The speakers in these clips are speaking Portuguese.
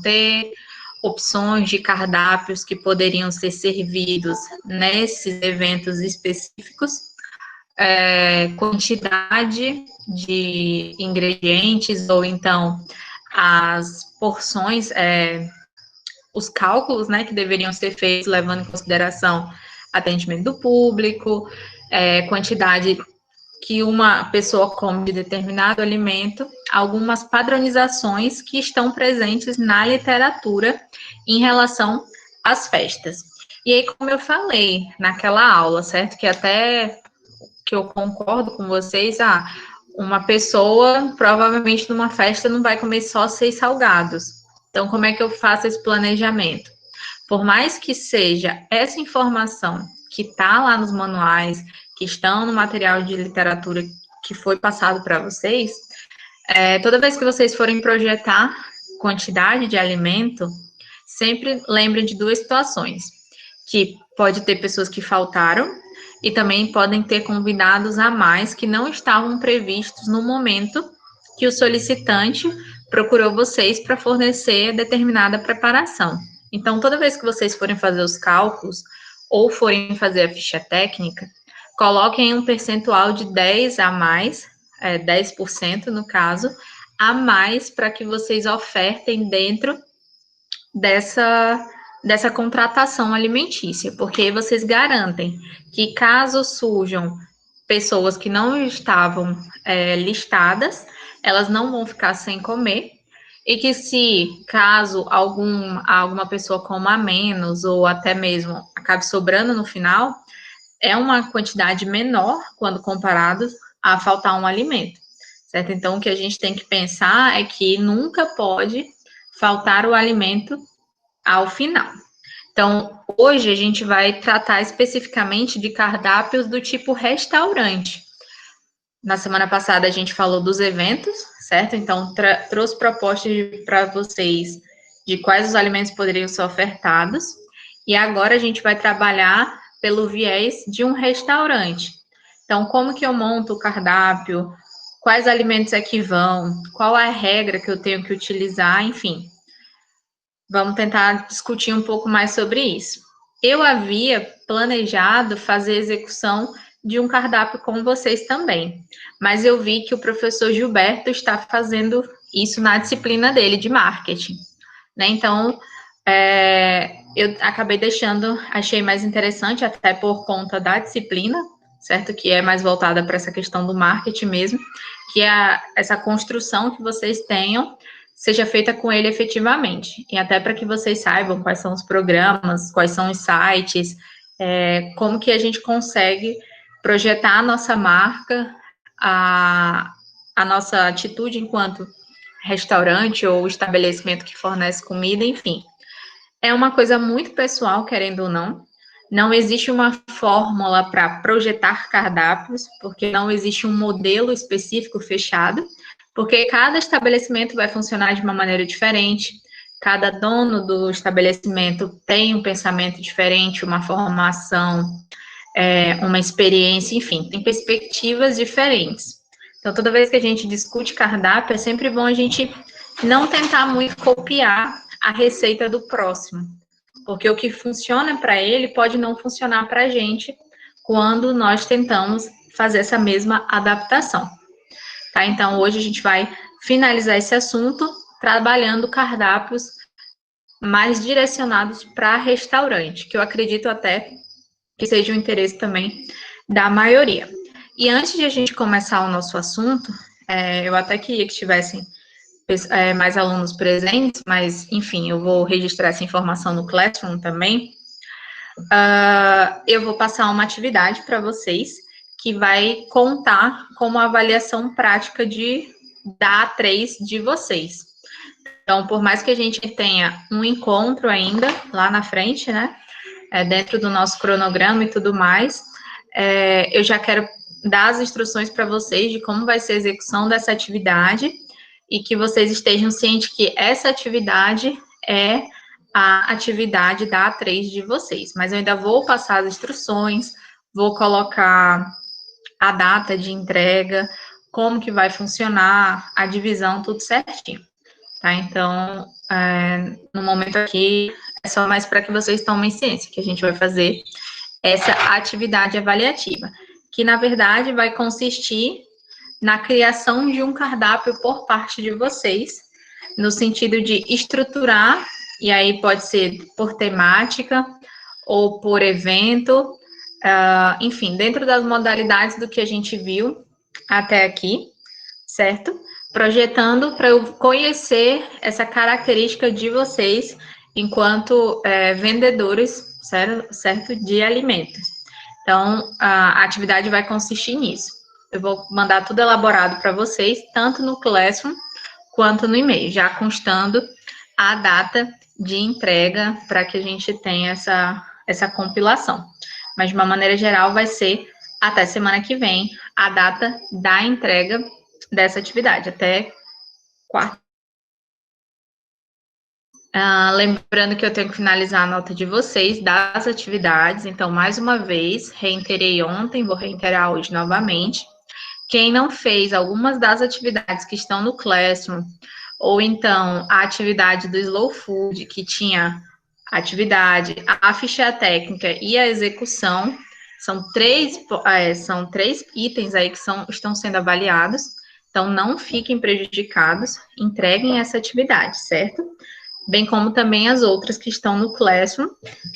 ter, opções de cardápios que poderiam ser servidos nesses eventos específicos, quantidade de ingredientes, ou então as porções, os cálculos, né, que deveriam ser feitos levando em consideração atendimento do público, quantidade que uma pessoa come de determinado alimento, algumas padronizações que estão presentes na literatura em relação às festas. E aí, como eu falei naquela aula, certo? Que até que eu concordo com vocês, uma pessoa provavelmente numa festa não vai comer só 6 salgados. Então, como é que eu faço esse planejamento? Por mais que seja essa informação que está lá nos manuais, que estão no material de literatura que foi passado para vocês, toda vez que vocês forem projetar quantidade de alimento, sempre lembrem de 2 situações, que pode ter pessoas que faltaram e também podem ter convidados a mais que não estavam previstos no momento que o solicitante procurou vocês para fornecer determinada preparação. Então, toda vez que vocês forem fazer os cálculos ou forem fazer a ficha técnica, coloquem um percentual de 10 a mais, 10% no caso, a mais para que vocês ofertem dentro dessa contratação alimentícia, porque vocês garantem que caso surjam pessoas que não estavam listadas, elas não vão ficar sem comer, e que se caso alguma pessoa coma a menos, ou até mesmo acabe sobrando no final, é uma quantidade menor quando comparado a faltar um alimento, certo? Então, o que a gente tem que pensar é que nunca pode faltar o alimento ao final. Então, hoje a gente vai tratar especificamente de cardápios do tipo restaurante. Na semana passada a gente falou dos eventos, certo? Então, trouxe propostas para vocês de quais os alimentos poderiam ser ofertados. E agora a gente vai trabalhar pelo viés de um restaurante. Então, como que eu monto o cardápio? Quais alimentos é que vão? Qual é a regra que eu tenho que utilizar? Enfim, vamos tentar discutir um pouco mais sobre isso. Eu havia planejado fazer a execução de um cardápio com vocês também, mas eu vi que o professor Gilberto está fazendo isso na disciplina dele de marketing, né? Então, eu acabei deixando, achei mais interessante, até por conta da disciplina, certo? Que é mais voltada para essa questão do marketing mesmo, que é essa construção que vocês tenham seja feita com ele efetivamente, e até para que vocês saibam quais são os programas, quais são os sites, como que a gente consegue projetar a nossa marca, a nossa atitude enquanto restaurante ou estabelecimento que fornece comida, enfim. É uma coisa muito pessoal, querendo ou não. Não existe uma fórmula para projetar cardápios, porque não existe um modelo específico fechado, porque cada estabelecimento vai funcionar de uma maneira diferente, cada dono do estabelecimento tem um pensamento diferente, uma formação, uma experiência, enfim, tem perspectivas diferentes. Então, toda vez que a gente discute cardápio, é sempre bom a gente não tentar muito copiar a receita do próximo, porque o que funciona para ele pode não funcionar para a gente quando nós tentamos fazer essa mesma adaptação. Tá? Então, hoje a gente vai finalizar esse assunto trabalhando cardápios mais direcionados para restaurante, que eu acredito até que seja o interesse também da maioria. E antes de a gente começar o nosso assunto, eu até queria que tivessem mais alunos presentes, mas, enfim, eu vou registrar essa informação no Classroom também. Eu vou passar uma atividade para vocês, que vai contar como a avaliação prática da A3 de vocês. Então, por mais que a gente tenha um encontro ainda lá na frente, né, dentro do nosso cronograma e tudo mais, eu já quero dar as instruções para vocês de como vai ser a execução dessa atividade e que vocês estejam cientes que essa atividade é a atividade da A3 de vocês. Mas eu ainda vou passar as instruções, vou colocar a data de entrega, como que vai funcionar, a divisão, tudo certinho. tá? Então, no momento aqui, é só mais para que vocês tomem ciência que a gente vai fazer essa atividade avaliativa, que na verdade vai consistir na criação de um cardápio por parte de vocês, no sentido de estruturar, e aí pode ser por temática ou por evento, enfim, dentro das modalidades do que a gente viu até aqui, certo? Projetando para eu conhecer essa característica de vocês enquanto vendedores, certo? De alimentos. Então, a atividade vai consistir nisso. Eu vou mandar tudo elaborado para vocês, tanto no Classroom quanto no e-mail, já constando a data de entrega para que a gente tenha essa compilação. Mas, de uma maneira geral, vai ser até semana que vem a data da entrega dessa atividade, até quarta. Lembrando que eu tenho que finalizar a nota de vocês das atividades, então, mais uma vez, reiterei ontem, vou reiterar hoje novamente. Quem não fez algumas das atividades que estão no Classroom, ou então a atividade do Slow Food, que tinha a atividade, a ficha técnica e a execução, são três itens aí que estão sendo avaliados, então não fiquem prejudicados, entreguem essa atividade, certo? Bem como também as outras que estão no Classroom,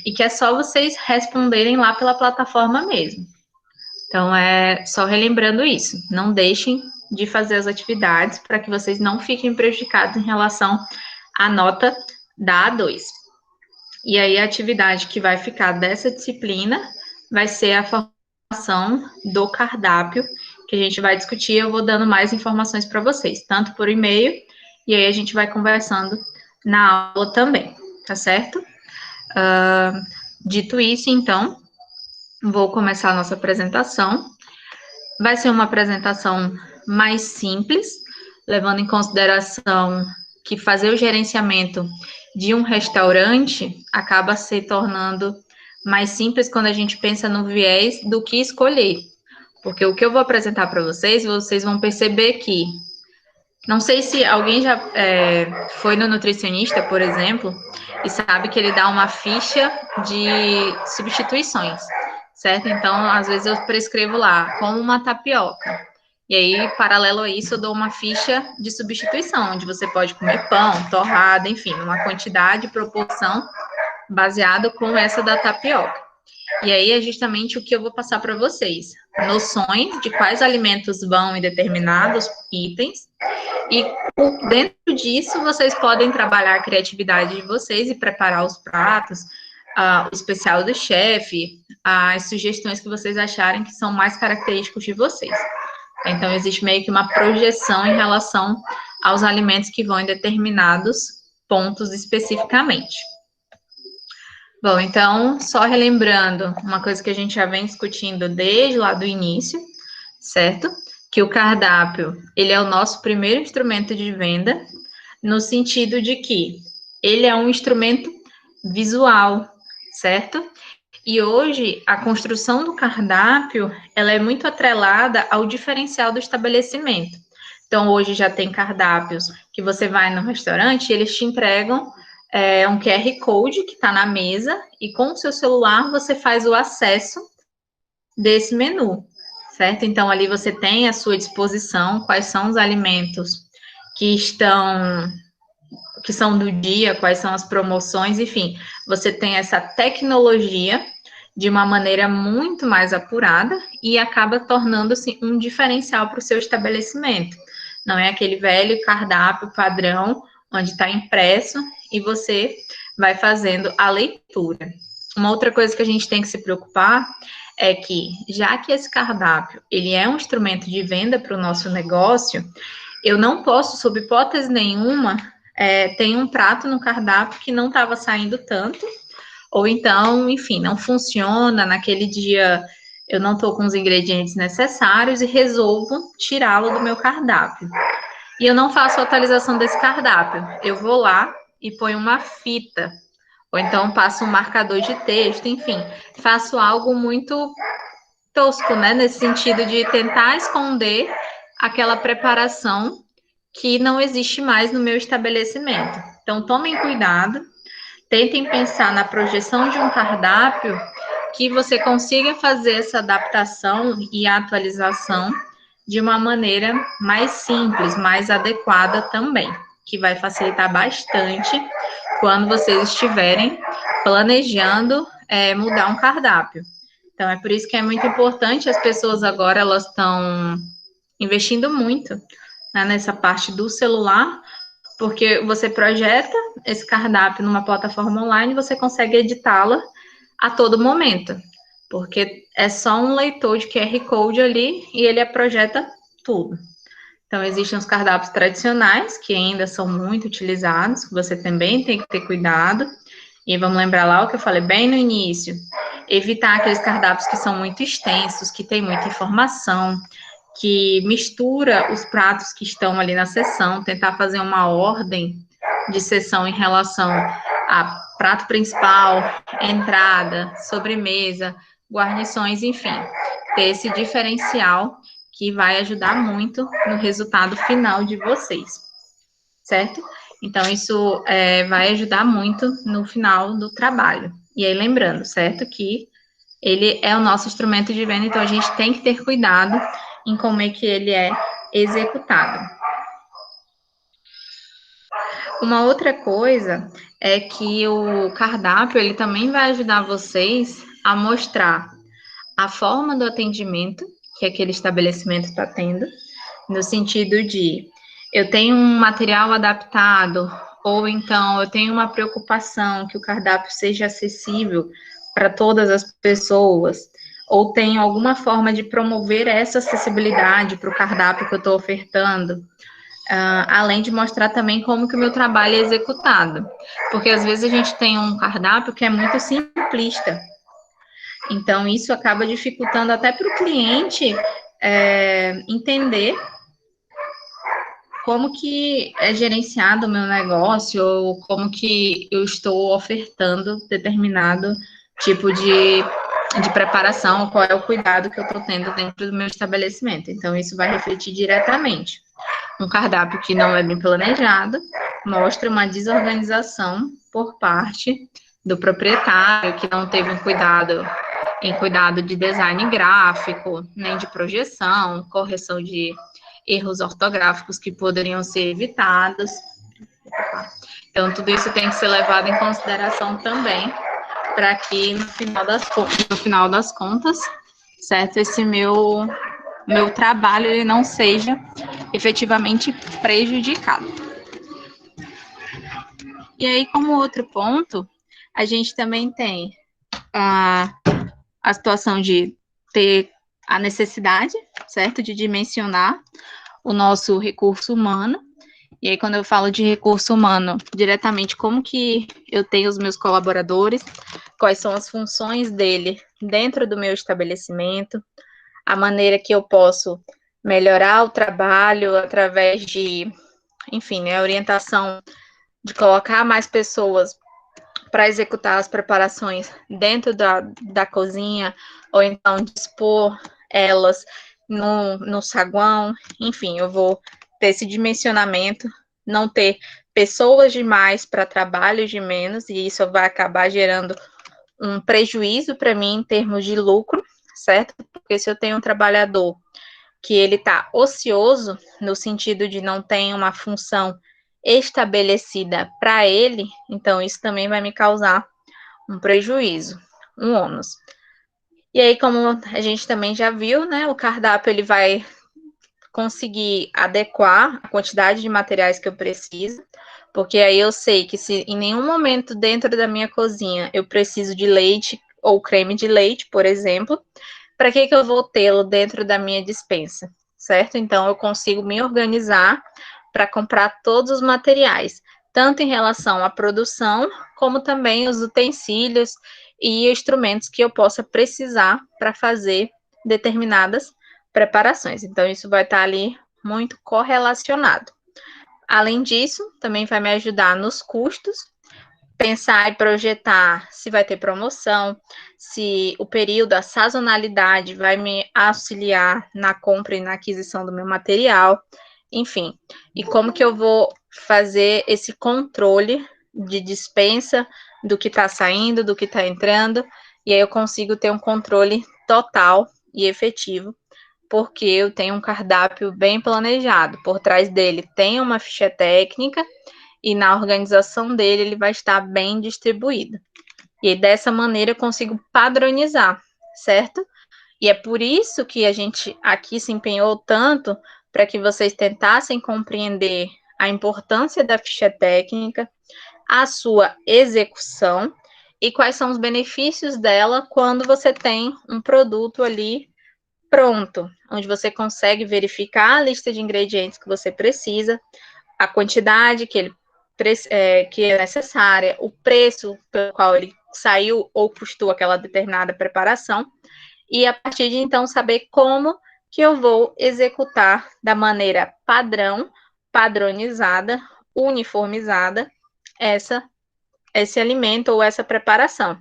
e que é só vocês responderem lá pela plataforma mesmo. Então, é só relembrando isso. Não deixem de fazer as atividades para que vocês não fiquem prejudicados em relação à nota da A2. E aí, a atividade que vai ficar dessa disciplina vai ser a formação do cardápio, que a gente vai discutir. Eu vou dando mais informações para vocês, tanto por e-mail, e aí a gente vai conversando na aula também, tá certo? Dito isso, então, vou começar a nossa apresentação. Vai ser uma apresentação mais simples, levando em consideração que fazer o gerenciamento de um restaurante acaba se tornando mais simples quando a gente pensa no viés do que escolher. Porque o que eu vou apresentar para vocês vão perceber que, não sei se alguém já foi no nutricionista, por exemplo, e sabe que ele dá uma ficha de substituições, certo? Então, às vezes eu prescrevo lá, como uma tapioca. E aí, paralelo a isso, eu dou uma ficha de substituição, onde você pode comer pão, torrada, enfim, uma quantidade e proporção baseado com essa da tapioca. E aí é justamente o que eu vou passar para vocês. Noções de quais alimentos vão em determinados itens. E dentro disso, vocês podem trabalhar a criatividade de vocês e preparar os pratos, o especial do chefe, as sugestões que vocês acharem que são mais característicos de vocês. Então, existe meio que uma projeção em relação aos alimentos que vão em determinados pontos especificamente. Bom, então, só relembrando uma coisa que a gente já vem discutindo desde lá do início, certo? Que o cardápio, ele é o nosso primeiro instrumento de venda, no sentido de que ele é um instrumento visual, certo? E hoje, a construção do cardápio, ela é muito atrelada ao diferencial do estabelecimento. Então, hoje já tem cardápios que você vai no restaurante e eles te entregam um QR Code que está na mesa e com o seu celular você faz o acesso desse menu, certo? Então, ali você tem à sua disposição quais são os alimentos que são do dia, quais são as promoções, enfim, você tem essa tecnologia de uma maneira muito mais apurada e acaba tornando-se um diferencial para o seu estabelecimento. Não é aquele velho cardápio padrão onde está impresso e você vai fazendo a leitura. Uma outra coisa que a gente tem que se preocupar é que, já que esse cardápio ele é um instrumento de venda para o nosso negócio, eu não posso, sob hipótese nenhuma, ter um prato no cardápio que não estava saindo tanto, ou então, enfim, não funciona, naquele dia eu não estou com os ingredientes necessários e resolvo tirá-lo do meu cardápio. E eu não faço a atualização desse cardápio, eu vou lá e ponho uma fita, ou então passo um marcador de texto, enfim, faço algo muito tosco, né, nesse sentido de tentar esconder aquela preparação que não existe mais no meu estabelecimento. Então, tomem cuidado, tentem pensar na projeção de um cardápio que você consiga fazer essa adaptação e atualização de uma maneira mais simples, mais adequada também, que vai facilitar bastante quando vocês estiverem planejando mudar um cardápio. Então, é por isso que é muito importante, as pessoas agora, elas estão investindo muito, né, nessa parte do celular, porque você projeta esse cardápio numa plataforma online e você consegue editá-la a todo momento, porque é só um leitor de QR Code ali e ele projeta tudo. Então, existem os cardápios tradicionais, que ainda são muito utilizados, que você também tem que ter cuidado. E vamos lembrar lá o que eu falei bem no início: evitar aqueles cardápios que são muito extensos, que tem muita informação, que mistura os pratos que estão ali na sessão, tentar fazer uma ordem de sessão em relação a prato principal, entrada, sobremesa, guarnições, enfim, ter esse diferencial que vai ajudar muito no resultado final de vocês, certo? Então, isso vai ajudar muito no final do trabalho. E aí, lembrando, certo, que ele é o nosso instrumento de venda, então a gente tem que ter cuidado em como é que ele é executado. Uma outra coisa é que o cardápio, ele também vai ajudar vocês a mostrar a forma do atendimento que aquele estabelecimento está tendo, no sentido de eu tenho um material adaptado, ou então eu tenho uma preocupação que o cardápio seja acessível para todas as pessoas, ou tenho alguma forma de promover essa acessibilidade para o cardápio que eu estou ofertando, além de mostrar também como que o meu trabalho é executado. Porque às vezes a gente tem um cardápio que é muito simplista, então isso acaba dificultando até para o cliente entender como que é gerenciado o meu negócio, ou como que eu estou ofertando determinado tipo de preparação, qual é o cuidado que eu estou tendo dentro do meu estabelecimento. Então, isso vai refletir diretamente. Um cardápio que não é bem planejado mostra uma desorganização por parte do proprietário, que não teve um cuidado de design gráfico, nem de projeção, correção de erros ortográficos que poderiam ser evitados. Então, tudo isso tem que ser levado em consideração também, para que no final das contas, certo, esse meu trabalho ele não seja efetivamente prejudicado. E aí, como outro ponto, a gente também tem a situação de ter a necessidade, certo, de dimensionar o nosso recurso humano. E aí, quando eu falo de recurso humano, diretamente como que eu tenho os meus colaboradores, quais são as funções dele dentro do meu estabelecimento, a maneira que eu posso melhorar o trabalho através de, enfim, né, orientação de colocar mais pessoas para executar as preparações dentro da cozinha, ou então dispor elas no saguão, enfim, eu vou ter esse dimensionamento, não ter pessoas demais para trabalhos de menos, e isso vai acabar gerando um prejuízo para mim em termos de lucro, certo? Porque se eu tenho um trabalhador que ele está ocioso, no sentido de não ter uma função estabelecida para ele, então isso também vai me causar um prejuízo, um ônus. E aí, como a gente também já viu, né, o cardápio ele vai conseguir adequar a quantidade de materiais que eu preciso, porque aí eu sei que se em nenhum momento dentro da minha cozinha eu preciso de leite ou creme de leite, por exemplo, para que eu vou tê-lo dentro da minha despensa, certo? Então, eu consigo me organizar para comprar todos os materiais, tanto em relação à produção, como também os utensílios e instrumentos que eu possa precisar para fazer determinadas preparações. Então, isso vai estar ali muito correlacionado. Além disso, também vai me ajudar nos custos, pensar e projetar se vai ter promoção, se o período, a sazonalidade vai me auxiliar na compra e na aquisição do meu material. enfim. E como que eu vou fazer esse controle de dispensa do que está saindo, do que está entrando, e aí eu consigo ter um controle total e efetivo, porque eu tenho um cardápio bem planejado. Por trás dele tem uma ficha técnica e na organização dele ele vai estar bem distribuído. E dessa maneira eu consigo padronizar, certo? E é por isso que a gente aqui se empenhou tanto para que vocês tentassem compreender a importância da ficha técnica, a sua execução e quais são os benefícios dela quando você tem um produto ali pronto, onde você consegue verificar a lista de ingredientes que você precisa, a quantidade que é necessária, o preço pelo qual ele saiu ou custou aquela determinada preparação, e a partir de então saber como que eu vou executar da maneira padrão, padronizada, uniformizada esse alimento ou essa preparação,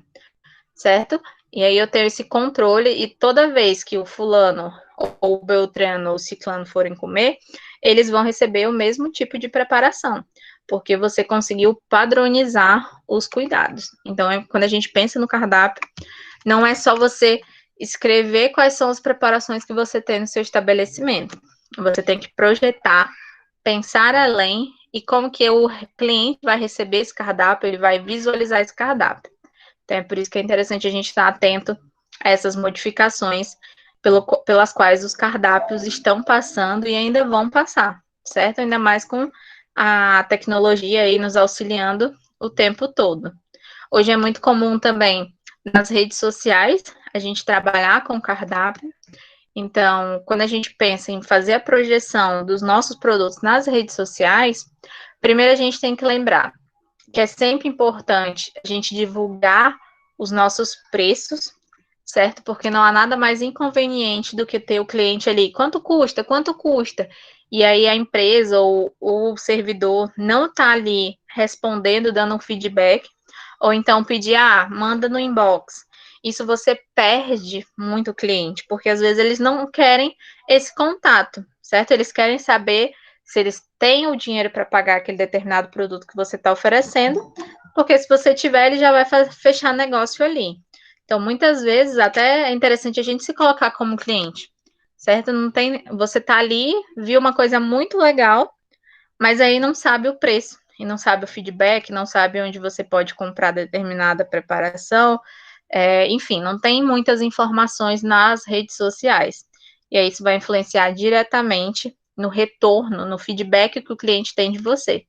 certo? E aí eu tenho esse controle e toda vez que o fulano ou o beltrano ou o ciclano forem comer, eles vão receber o mesmo tipo de preparação, porque você conseguiu padronizar os cuidados. Então, quando a gente pensa no cardápio, não é só você escrever quais são as preparações que você tem no seu estabelecimento. Você tem que projetar, pensar além e como que o cliente vai receber esse cardápio, ele vai visualizar esse cardápio. Então, é por isso que é interessante a gente estar atento a essas modificações pelas quais os cardápios estão passando e ainda vão passar, certo? Ainda mais com a tecnologia aí nos auxiliando o tempo todo. Hoje é muito comum também nas redes sociais a gente trabalhar com cardápio. Então, quando a gente pensa em fazer a projeção dos nossos produtos nas redes sociais, primeiro a gente tem que lembrar que é sempre importante a gente divulgar os nossos preços, certo? Porque não há nada mais inconveniente do que ter o cliente ali, quanto custa? Quanto custa? E aí a empresa ou o servidor não está ali respondendo, dando um feedback, ou então pedir, manda no inbox. Isso você perde muito cliente, porque às vezes eles não querem esse contato, certo? Eles querem saber se eles têm o dinheiro para pagar aquele determinado produto que você está oferecendo, porque se você tiver, ele já vai fechar negócio ali. Então, muitas vezes, até é interessante a gente se colocar como cliente, certo? Não tem, você tá ali, viu uma coisa muito legal, mas aí não sabe o preço, e não sabe o feedback, não sabe onde você pode comprar determinada preparação, enfim, não tem muitas informações nas redes sociais. E aí isso vai influenciar diretamente no retorno, no feedback que o cliente tem de você.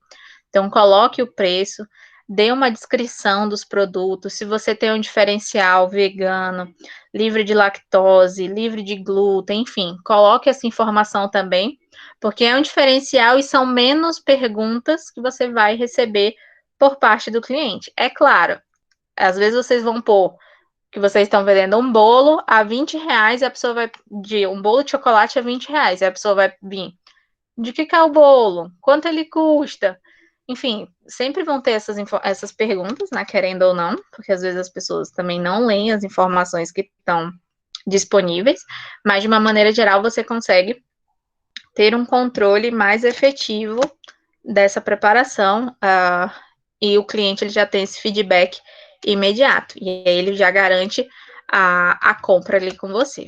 Então, coloque o preço, dê uma descrição dos produtos. Se você tem um diferencial vegano, livre de lactose, livre de glúten, enfim, coloque essa informação também, porque é um diferencial e são menos perguntas que você vai receber por parte do cliente. É claro, às vezes vocês vão pôr que vocês estão vendendo um bolo a R$ 20 e a pessoa vai de um bolo de chocolate a R$ 20 e a pessoa vai vir. De que é o bolo? Quanto ele custa? Enfim, sempre vão ter essas perguntas, né, querendo ou não, porque às vezes as pessoas também não leem as informações que estão disponíveis, mas de uma maneira geral você consegue ter um controle mais efetivo dessa preparação, e o cliente ele já tem esse feedback imediato, e aí ele já garante a compra ali com você.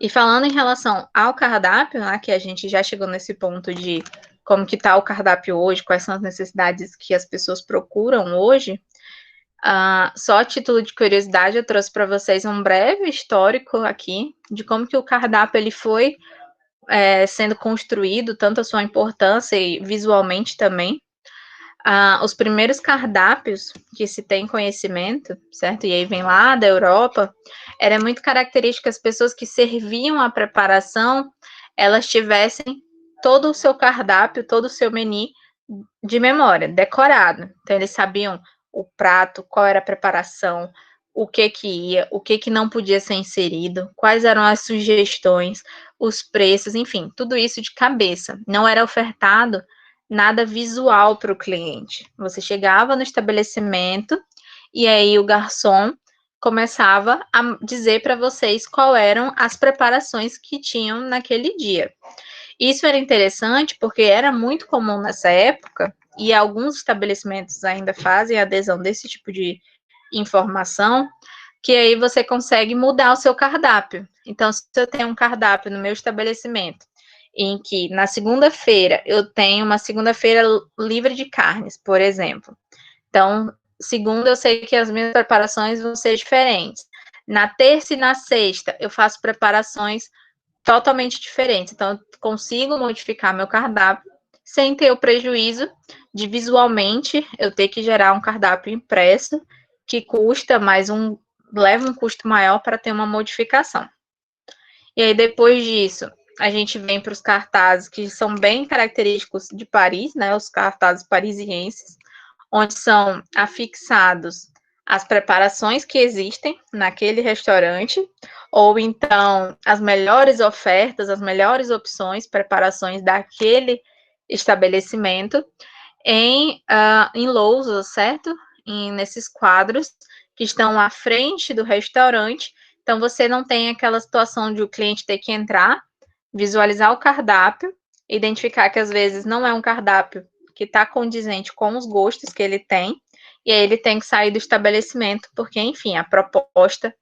E falando em relação ao cardápio, né, que a gente já chegou nesse ponto de como que está o cardápio hoje, quais são as necessidades que as pessoas procuram hoje, só a título de curiosidade, eu trouxe para vocês um breve histórico aqui de como que o cardápio ele foi sendo construído, tanto a sua importância e visualmente também. Os primeiros cardápios que se tem conhecimento, certo? E aí vem lá da Europa, era muito característico que as pessoas que serviam a preparação, elas tivessem todo o seu cardápio, todo o seu menu de memória, decorado. Então, eles sabiam o prato, qual era a preparação, o que ia, o que não podia ser inserido, quais eram as sugestões, os preços, enfim, tudo isso de cabeça. Não era ofertado nada visual para o cliente. Você chegava no estabelecimento e aí o garçom começava a dizer para vocês qual eram as preparações que tinham naquele dia. Isso era interessante porque era muito comum nessa época, e alguns estabelecimentos ainda fazem adesão desse tipo de informação, que aí você consegue mudar o seu cardápio. Então, se eu tenho um cardápio no meu estabelecimento, em que na segunda-feira eu tenho uma segunda-feira livre de carnes, por exemplo. Então, segunda eu sei que as minhas preparações vão ser diferentes. Na terça e na sexta eu faço preparações totalmente diferentes. Então, eu consigo modificar meu cardápio sem ter o prejuízo de visualmente eu ter que gerar um cardápio impresso que custa mais leva um custo maior para ter uma modificação. E aí, depois disso, a gente vem para os cartazes que são bem característicos de Paris, né? Os cartazes parisienses, onde são afixados as preparações que existem naquele restaurante, ou então as melhores ofertas, as melhores opções, preparações daquele estabelecimento em lousas, certo? Nesses quadros que estão à frente do restaurante. Então, você não tem aquela situação de o cliente ter que entrar, visualizar o cardápio, identificar que às vezes não é um cardápio que está condizente com os gostos que ele tem, e aí ele tem que sair do estabelecimento, porque, enfim, a proposta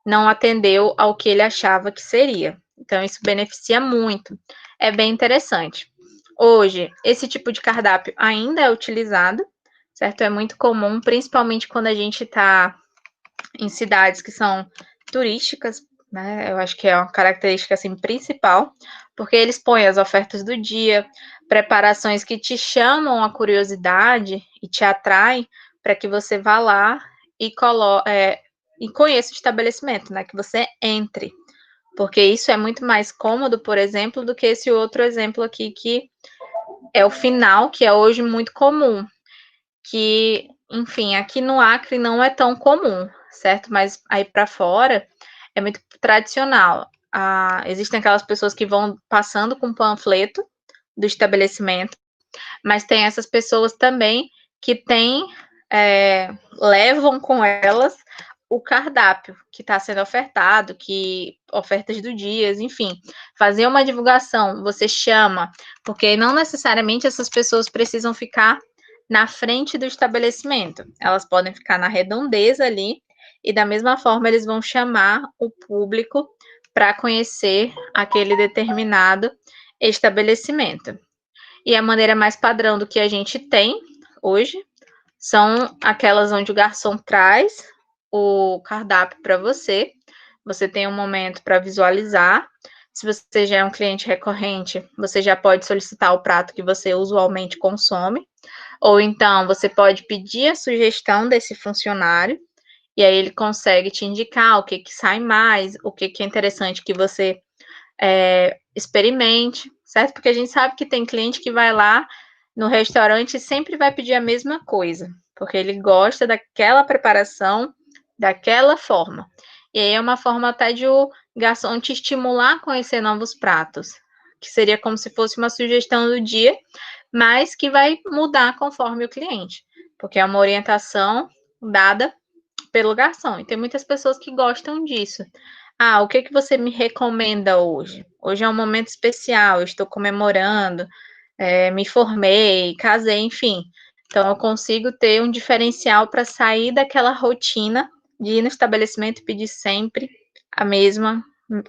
não atendeu ao que ele achava que seria. Então, isso beneficia muito. É bem interessante. Hoje, esse tipo de cardápio ainda é utilizado, certo? É muito comum, principalmente quando a gente está em cidades que são turísticas, né? Eu acho que é uma característica assim principal, porque eles põem as ofertas do dia, preparações que te chamam a curiosidade e te atraem para que você vá lá e conheça o estabelecimento, né? Que você entre. Porque isso é muito mais cômodo, por exemplo, do que esse outro exemplo aqui, que é o final, que é hoje muito comum. Que, enfim, aqui no Acre não é tão comum, certo? Mas aí para fora é muito tradicional. Existem aquelas pessoas que vão passando com panfleto do estabelecimento, mas tem essas pessoas também que levam com elas o cardápio que está sendo ofertado, que ofertas do dia, enfim, fazer uma divulgação, você chama, porque não necessariamente essas pessoas precisam ficar na frente do estabelecimento, elas podem ficar na redondeza ali, e da mesma forma eles vão chamar o público para conhecer aquele determinado estabelecimento. E a maneira mais padrão do que a gente tem hoje são aquelas onde o garçom traz o cardápio para você. Você tem um momento para visualizar. Se você já é um cliente recorrente, você já pode solicitar o prato que você usualmente consome. Ou então você pode pedir a sugestão desse funcionário, e aí ele consegue te indicar o que, que sai mais, o que, que é interessante que você experimente, certo? Porque a gente sabe que tem cliente que vai lá no restaurante e sempre vai pedir a mesma coisa, porque ele gosta daquela preparação, daquela forma. E aí é uma forma até de o garçom te estimular a conhecer novos pratos, que seria como se fosse uma sugestão do dia, mas que vai mudar conforme o cliente, porque é uma orientação dada pelo garçom. E tem muitas pessoas que gostam disso. O que que você me recomenda hoje? Hoje é um momento especial, eu estou comemorando, me formei, casei, enfim. Então, eu consigo ter um diferencial para sair daquela rotina de ir no estabelecimento e pedir sempre a mesma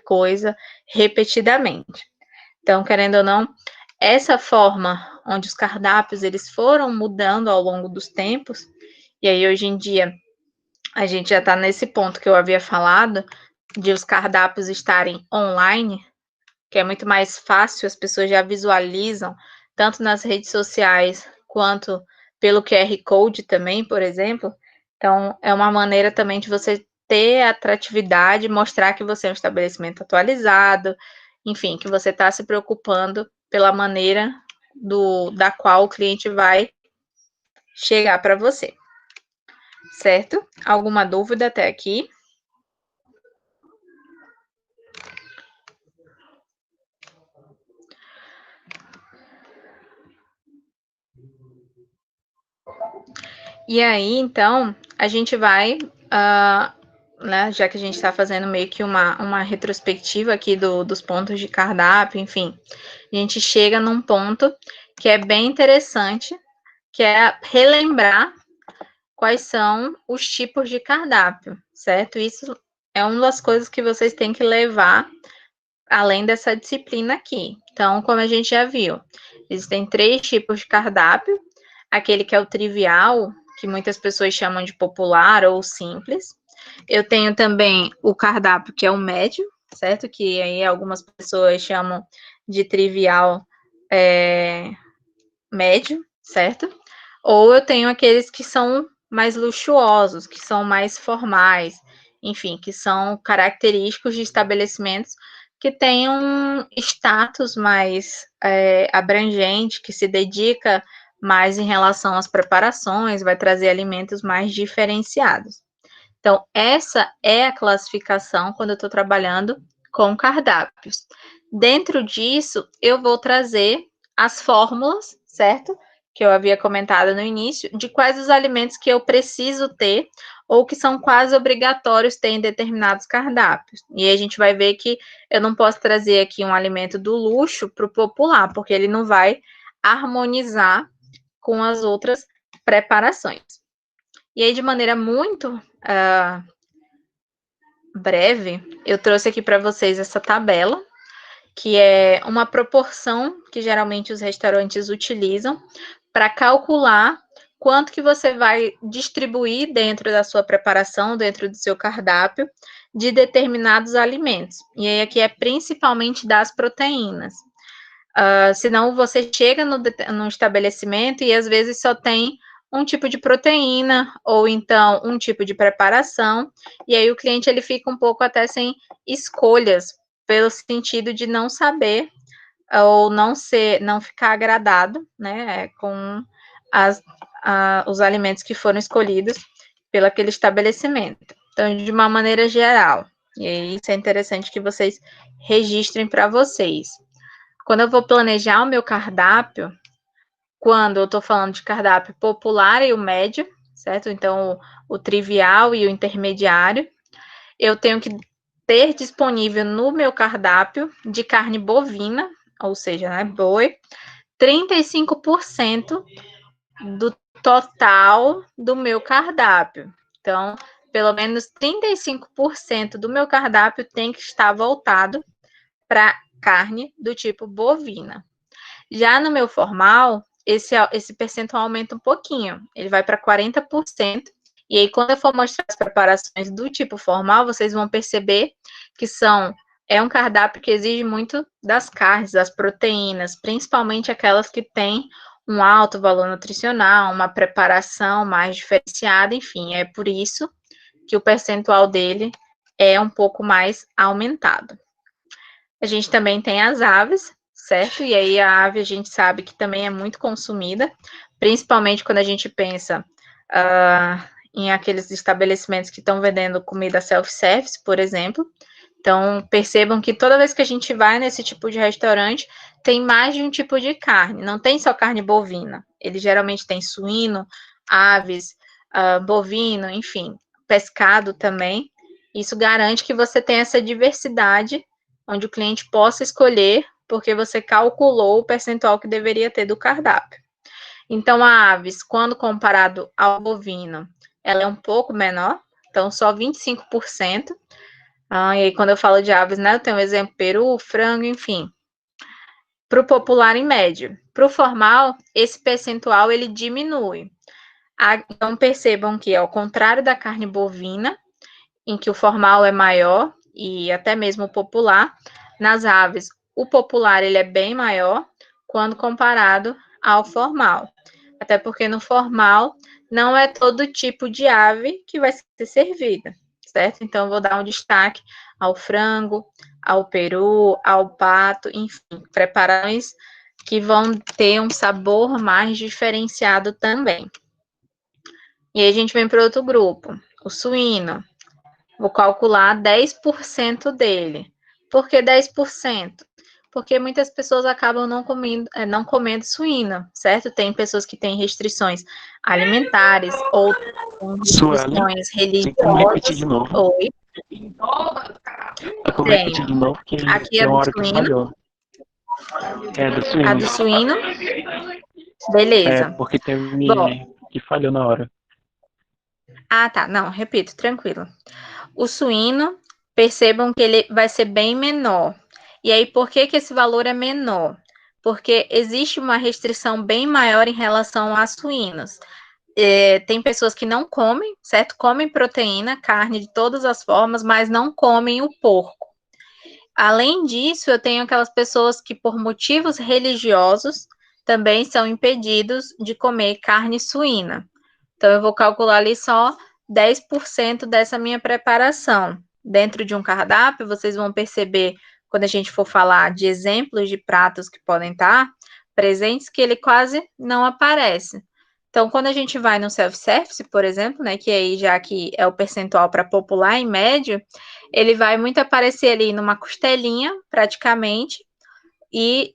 coisa repetidamente. Então, querendo ou não, essa forma onde os cardápios eles foram mudando ao longo dos tempos, e aí hoje em dia a gente já está nesse ponto que eu havia falado, de os cardápios estarem online, que é muito mais fácil, as pessoas já visualizam, tanto nas redes sociais quanto pelo QR Code também, por exemplo. Então, é uma maneira também de você ter atratividade, mostrar que você é um estabelecimento atualizado, enfim, que você está se preocupando pela maneira da qual o cliente vai chegar para você. Certo? Alguma dúvida até aqui? E aí, então, a gente vai né, já que a gente está fazendo meio que uma retrospectiva aqui dos pontos de cardápio, enfim, a gente chega num ponto que é bem interessante, que é relembrar quais são os tipos de cardápio, certo? Isso é uma das coisas que vocês têm que levar além dessa disciplina aqui. Então, como a gente já viu, existem 3 tipos de cardápio: aquele que é o trivial, que muitas pessoas chamam de popular ou simples. Eu tenho também o cardápio que é o médio, certo? Que aí algumas pessoas chamam de trivial médio, certo? Ou eu tenho aqueles que são mais luxuosos, que são mais formais, enfim, que são característicos de estabelecimentos que têm um status mais abrangente, que se dedica mais em relação às preparações, vai trazer alimentos mais diferenciados. Então, essa é a classificação quando eu estou trabalhando com cardápios. Dentro disso, eu vou trazer as fórmulas, certo? Que eu havia comentado no início, de quais os alimentos que eu preciso ter ou que são quase obrigatórios ter em determinados cardápios. E aí a gente vai ver que eu não posso trazer aqui um alimento do luxo para o popular, porque ele não vai harmonizar com as outras preparações. E aí, de maneira muito breve, eu trouxe aqui para vocês essa tabela, que é uma proporção que geralmente os restaurantes utilizam para calcular quanto que você vai distribuir dentro da sua preparação, dentro do seu cardápio, de determinados alimentos. E aí aqui é principalmente das proteínas. Senão você chega no estabelecimento e às vezes só tem um tipo de proteína ou então um tipo de preparação, e aí o cliente ele fica um pouco até sem escolhas, pelo sentido de não saber ou não ficar agradado, né, com os alimentos que foram escolhidos pelo aquele estabelecimento. Então, de uma maneira geral, e isso é interessante que vocês registrem para vocês. Quando eu vou planejar o meu cardápio, quando eu estou falando de cardápio popular e o médio, certo? Então, o trivial e o intermediário, eu tenho que ter disponível no meu cardápio de carne bovina, ou seja, né, boi, 35% do total do meu cardápio. Então, pelo menos 35% do meu cardápio tem que estar voltado para carne do tipo bovina. Já no meu formal, esse percentual aumenta um pouquinho, ele vai para 40%. E aí, quando eu for mostrar as preparações do tipo formal, vocês vão perceber que é um cardápio que exige muito das carnes, das proteínas, principalmente aquelas que têm um alto valor nutricional, uma preparação mais diferenciada, enfim, é por isso que o percentual dele é um pouco mais aumentado. A gente também tem as aves, certo? E aí a ave a gente sabe que também é muito consumida, principalmente quando a gente pensa em aqueles estabelecimentos que estão vendendo comida self-service, por exemplo. Então, percebam que toda vez que a gente vai nesse tipo de restaurante, tem mais de um tipo de carne, não tem só carne bovina. Ele geralmente tem suíno, aves, bovino, enfim, pescado também. Isso garante que você tenha essa diversidade, onde o cliente possa escolher, porque você calculou o percentual que deveria ter do cardápio. Então, a aves, quando comparado ao bovino, ela é um pouco menor, então só 25%. E aí, quando eu falo de aves, né, eu tenho um exemplo peru, frango, enfim. Para o popular em médio. Para o formal, esse percentual ele diminui. Então, percebam que, ao contrário da carne bovina, em que o formal é maior, e até mesmo o popular, nas aves, o popular ele é bem maior quando comparado ao formal. Até porque no formal não é todo tipo de ave que vai ser servida, certo? Então, eu vou dar um destaque ao frango, ao peru, ao pato, enfim, preparações que vão ter um sabor mais diferenciado também. E aí a gente vem para outro grupo, o suíno. Vou calcular 10% dele. Por que 10%? porque muitas pessoas acabam não comendo suíno, certo? Tem pessoas que têm restrições alimentares ou Sueli, restrições tem como repetir religiosas. de novo? Oi, Tem como repetir tenho. de novo, que Aqui é tem do uma hora que suíno. falhou. É, do A suíno. do suíno, É, beleza. porque Bom, teve que falhou na hora. tá, não, repito, tranquilo. O suíno, percebam que ele vai ser bem menor. E aí, por que que esse valor é menor? Porque existe uma restrição bem maior em relação a suínos. Tem pessoas que não comem, certo? Comem proteína, carne de todas as formas, mas não comem o porco. Além disso, eu tenho aquelas pessoas que, por motivos religiosos, também são impedidos de comer carne suína. Então, eu vou calcular ali só 10% dessa minha preparação. Dentro de um cardápio, vocês vão perceber, quando a gente for falar de exemplos de pratos que podem estar presentes, que ele quase não aparece. Então, quando a gente vai no self-service, por exemplo, né, que aí já que é o percentual para popular em médio, ele vai muito aparecer ali numa costelinha, praticamente, e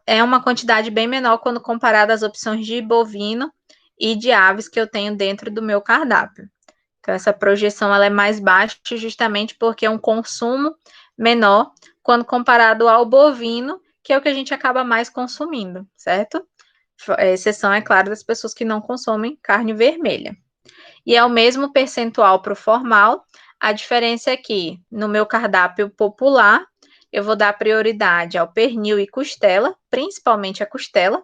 é uma quantidade bem menor quando comparado às opções de bovino e de aves que eu tenho dentro do meu cardápio. Então, essa projeção ela é mais baixa justamente porque é um consumo menor quando comparado ao bovino, que é o que a gente acaba mais consumindo, certo? A exceção, é claro, das pessoas que não consomem carne vermelha. E é o mesmo percentual para o formal. A diferença é que no meu cardápio popular, eu vou dar prioridade ao pernil e costela, principalmente a costela,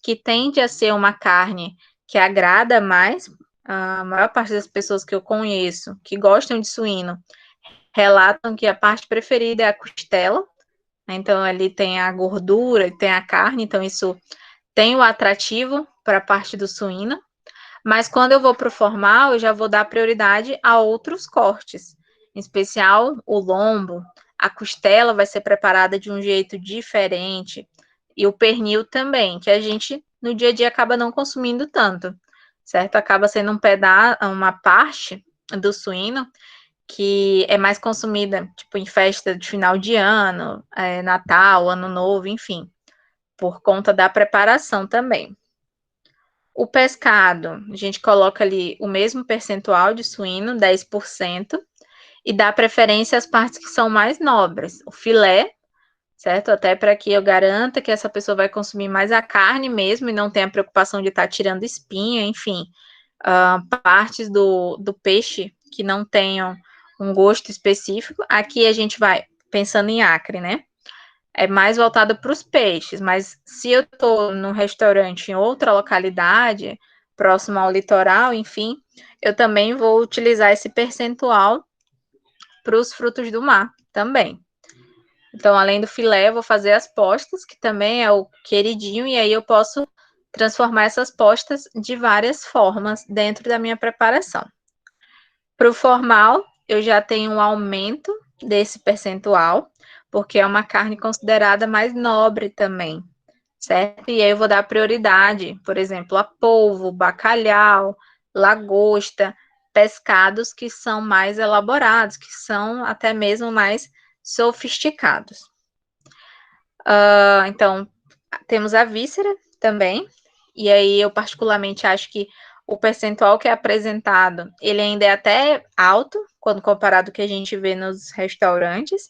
que tende a ser uma carne que agrada mais. A maior parte das pessoas que eu conheço que gostam de suíno relatam que a parte preferida é a costela. Então, ali tem a gordura, tem a carne, então isso tem o atrativo para a parte do suíno. Mas quando eu vou para o formal, eu já vou dar prioridade a outros cortes, em especial o lombo. A costela vai ser preparada de um jeito diferente. E o pernil também, que a gente no dia a dia acaba não consumindo tanto, certo? Acaba sendo um pedaço, uma parte do suíno que é mais consumida, tipo, em festa de final de ano, Natal, Ano Novo, enfim, por conta da preparação também. O pescado, a gente coloca ali o mesmo percentual de suíno, 10%, e dá preferência às partes que são mais nobres. O filé, certo? Até para que eu garanta que essa pessoa vai consumir mais a carne mesmo e não tenha a preocupação de estar tirando espinha, enfim. Partes do peixe que não tenham um gosto específico. Aqui a gente vai pensando em acre, né? É mais voltada para os peixes, mas se eu estou num restaurante em outra localidade, próximo ao litoral, enfim, eu também vou utilizar esse percentual para os frutos do mar também. Então, além do filé, eu vou fazer as postas, que também é o queridinho, e aí eu posso transformar essas postas de várias formas dentro da minha preparação. Para o formal, eu já tenho um aumento desse percentual, porque é uma carne considerada mais nobre também, certo? E aí eu vou dar prioridade, por exemplo, a polvo, bacalhau, lagosta, pescados que são mais elaborados, que são até mesmo mais sofisticados. Então, temos a víscera também, e aí eu particularmente acho que o percentual que é apresentado, ele ainda é até alto, quando comparado com o que a gente vê nos restaurantes.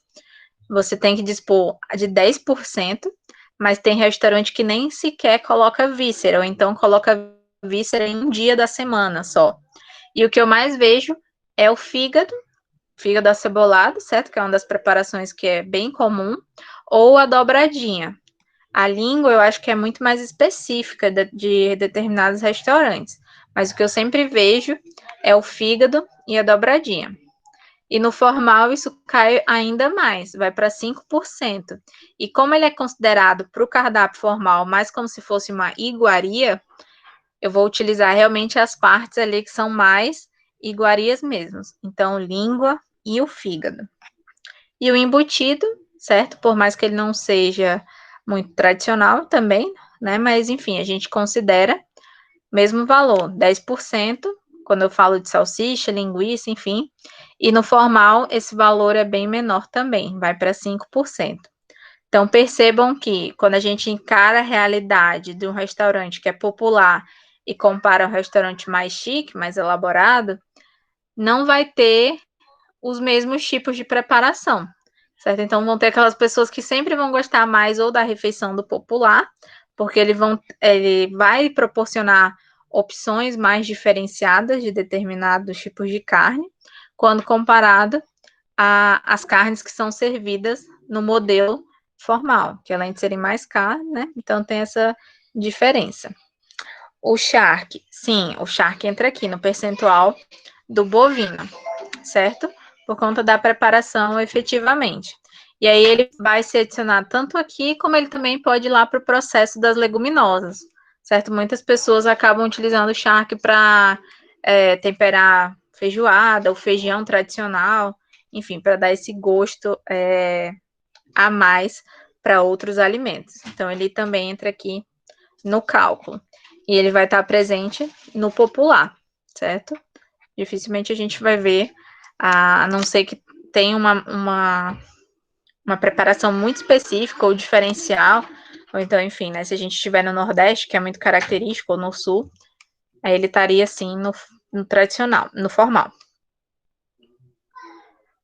Você tem que dispor de 10%, mas tem restaurante que nem sequer coloca víscera, ou então coloca víscera em um dia da semana só. E o que eu mais vejo é o fígado acebolado, certo? Que é uma das preparações que é bem comum, ou a dobradinha. A língua eu acho que é muito mais específica de determinados restaurantes, mas o que eu sempre vejo é o fígado e a dobradinha. E no formal isso cai ainda mais, vai para 5%. E como ele é considerado para o cardápio formal mais como se fosse uma iguaria, eu vou utilizar realmente as partes ali que são mais iguarias mesmos. Então, língua e o fígado. E o embutido, certo? Por mais que ele não seja muito tradicional também, né? Mas enfim, a gente considera mesmo valor, 10%, quando eu falo de salsicha, linguiça, enfim. E no formal, esse valor é bem menor também, vai para 5%. Então, percebam que quando a gente encara a realidade de um restaurante que é popular e compara um restaurante mais chique, mais elaborado, não vai ter os mesmos tipos de preparação, certo? Então, vão ter aquelas pessoas que sempre vão gostar mais ou da refeição do popular, porque ele vai proporcionar opções mais diferenciadas de determinados tipos de carne, quando comparado às carnes que são servidas no modelo formal, que além de serem mais caras, né? Então tem essa diferença. O charque, sim, o charque entra aqui no percentual do bovino, certo? Por conta da preparação efetivamente. E aí ele vai ser adicionado tanto aqui, como ele também pode ir lá para o processo das leguminosas, certo? Muitas pessoas acabam utilizando o charque para temperar feijoada, o feijão tradicional, enfim, para dar esse gosto a mais para outros alimentos. Então, ele também entra aqui no cálculo. E ele vai estar presente no popular, certo? Dificilmente a gente vai ver, a não ser que tenha uma preparação muito específica ou diferencial, ou então, enfim, né, se a gente estiver no Nordeste, que é muito característico, ou no Sul, aí ele estaria, assim, no tradicional, no formal.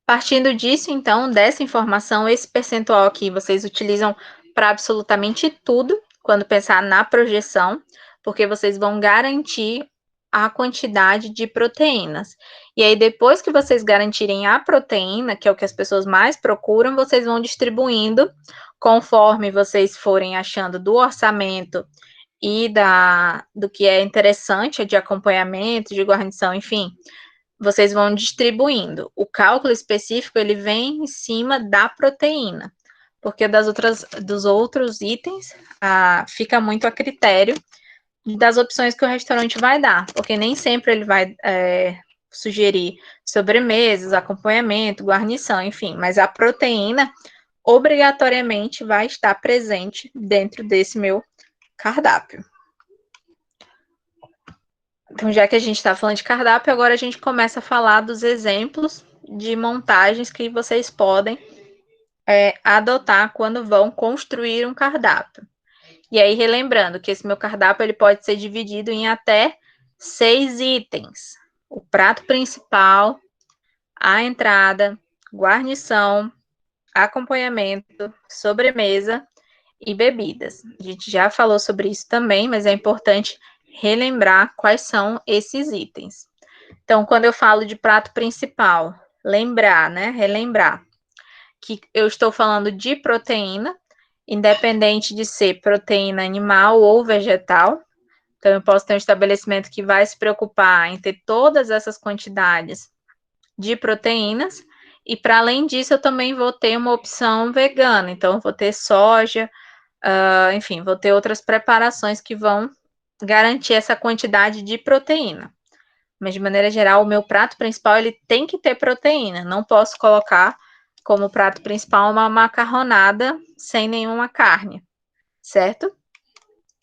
Partindo disso, então, dessa informação, esse percentual aqui vocês utilizam para absolutamente tudo, quando pensar na projeção, porque vocês vão garantir a quantidade de proteínas. E aí, depois que vocês garantirem a proteína, que é o que as pessoas mais procuram, vocês vão distribuindo conforme vocês forem achando do orçamento e do que é interessante de acompanhamento, de guarnição, enfim, vocês vão distribuindo. O cálculo específico, ele vem em cima da proteína, porque dos outros itens, fica muito a critério das opções que o restaurante vai dar, porque nem sempre ele vai sugerir sobremesas, acompanhamento, guarnição, enfim, mas a proteína obrigatoriamente vai estar presente dentro desse meu cardápio. Então, já que a gente está falando de cardápio, agora a gente começa a falar dos exemplos de montagens que vocês podem adotar quando vão construir um cardápio. E aí, relembrando que esse meu cardápio ele pode ser dividido em até 6 itens. O prato principal, a entrada, guarnição, acompanhamento, sobremesa e bebidas. A gente já falou sobre isso também, mas é importante relembrar quais são esses itens. Então, quando eu falo de prato principal, lembrar, né? Relembrar que eu estou falando de proteína, independente de ser proteína animal ou vegetal. Então, eu posso ter um estabelecimento que vai se preocupar em ter todas essas quantidades de proteínas, e para além disso, eu também vou ter uma opção vegana. Então, eu vou ter soja, enfim, vou ter outras preparações que vão garantir essa quantidade de proteína. Mas, de maneira geral, o meu prato principal ele tem que ter proteína. Não posso colocar como prato principal uma macarronada sem nenhuma carne, certo?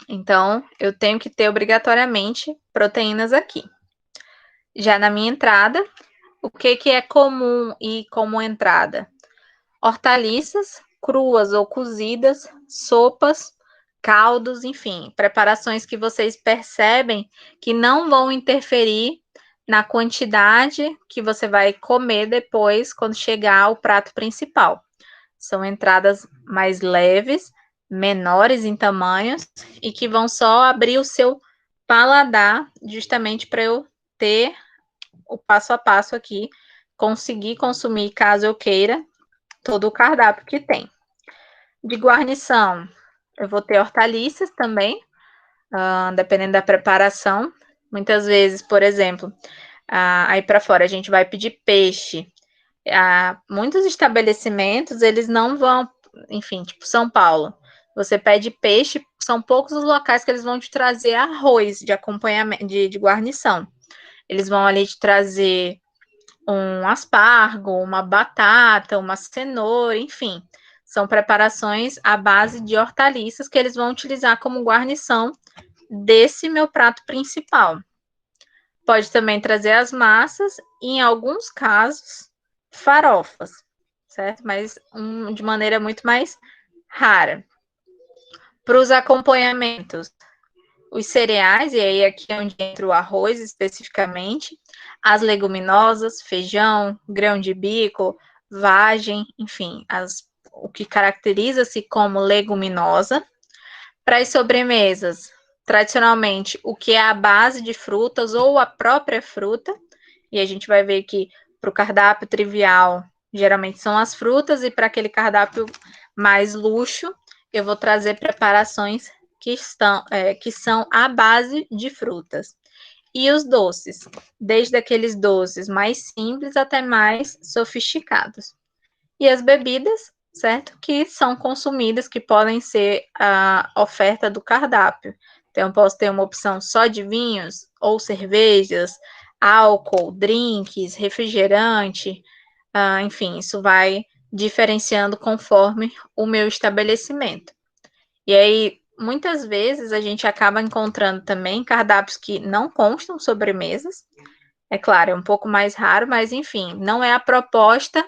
Então, eu tenho que ter obrigatoriamente proteínas aqui. Já na minha entrada, o que é comum e como entrada? Hortaliças, cruas ou cozidas, sopas, caldos, enfim, preparações que vocês percebem que não vão interferir na quantidade que você vai comer depois quando chegar ao prato principal. São entradas mais leves, menores em tamanhos e que vão só abrir o seu paladar, justamente para eu ter o passo a passo aqui, conseguir consumir caso eu queira todo o cardápio que tem. De guarnição, eu vou ter hortaliças também, dependendo da preparação. Muitas vezes, por exemplo, aí para fora a gente vai pedir peixe. Muitos estabelecimentos, eles não vão, enfim, tipo São Paulo, você pede peixe, são poucos os locais que eles vão te trazer arroz de acompanhamento, de guarnição. Eles vão ali te trazer um aspargo, uma batata, uma cenoura, enfim. São preparações à base de hortaliças que eles vão utilizar como guarnição desse meu prato principal. Pode também trazer as massas e, em alguns casos, farofas, certo? Mas de maneira muito mais rara. Para os acompanhamentos, os cereais, e aí aqui é onde entra o arroz especificamente, as leguminosas, feijão, grão de bico, vagem, enfim, o que caracteriza-se como leguminosa. Para as sobremesas, tradicionalmente, o que é a base de frutas ou a própria fruta, e a gente vai ver que para o cardápio trivial, geralmente são as frutas, e para aquele cardápio mais luxo, eu vou trazer preparações que são à base de frutas. E os doces, desde aqueles doces mais simples até mais sofisticados. E as bebidas, certo? Que são consumidas, que podem ser a oferta do cardápio. Então, eu posso ter uma opção só de vinhos ou cervejas, álcool, drinks, refrigerante, enfim, isso vai diferenciando conforme o meu estabelecimento. E aí, muitas vezes, a gente acaba encontrando também cardápios que não constam sobremesas. É claro, é um pouco mais raro, mas enfim, não é a proposta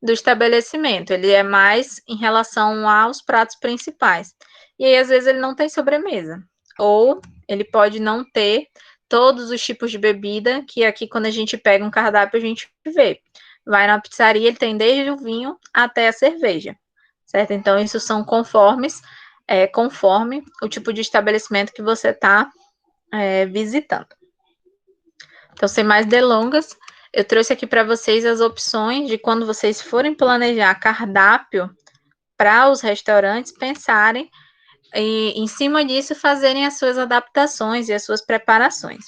do estabelecimento, ele é mais em relação aos pratos principais. E aí, às vezes, ele não tem sobremesa. Ou ele pode não ter todos os tipos de bebida, que aqui, quando a gente pega um cardápio, a gente vê. Vai na pizzaria, ele tem desde o vinho até a cerveja, certo? Então, isso são conforme o tipo de estabelecimento que você está visitando. Então, sem mais delongas, eu trouxe aqui para vocês as opções de quando vocês forem planejar cardápio para os restaurantes, pensarem e, em cima disso, fazerem as suas adaptações e as suas preparações.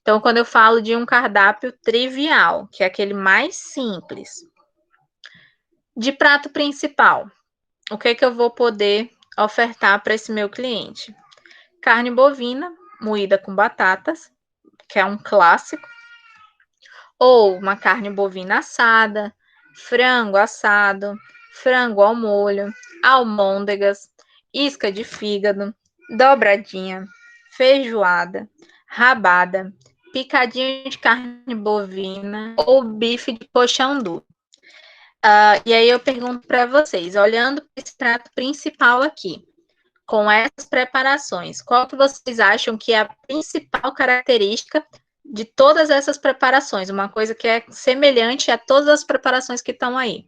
Então, quando eu falo de um cardápio trivial, que é aquele mais simples, de prato principal, o que é que eu vou poder ofertar para esse meu cliente? Carne bovina moída com batatas, que é um clássico, ou uma carne bovina assada, frango assado, frango ao molho, almôndegas, isca de fígado, dobradinha, feijoada, rabada, picadinho de carne bovina ou bife de coxão duro. E aí eu pergunto para vocês, olhando para esse prato principal aqui, com essas preparações, qual que vocês acham que é a principal característica de todas essas preparações? Uma coisa que é semelhante a todas as preparações que estão aí.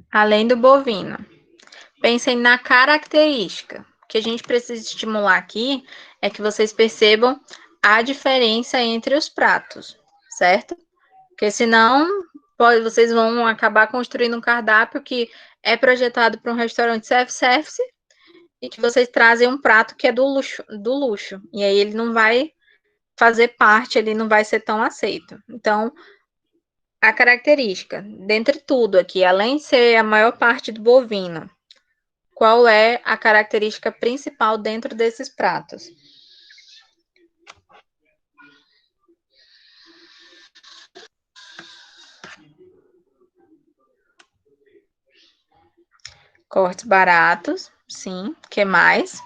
Além do bovino. Pensem na característica. O que a gente precisa estimular aqui é que vocês percebam a diferença entre os pratos, certo? Porque senão vocês vão acabar construindo um cardápio que é projetado para um restaurante self-service e que vocês trazem um prato que é do luxo. E aí ele não vai fazer parte, ele não vai ser tão aceito. Então, a característica, dentre tudo aqui, além de ser a maior parte do bovino, qual é a característica principal dentro desses pratos? Cortes baratos, sim. O que mais?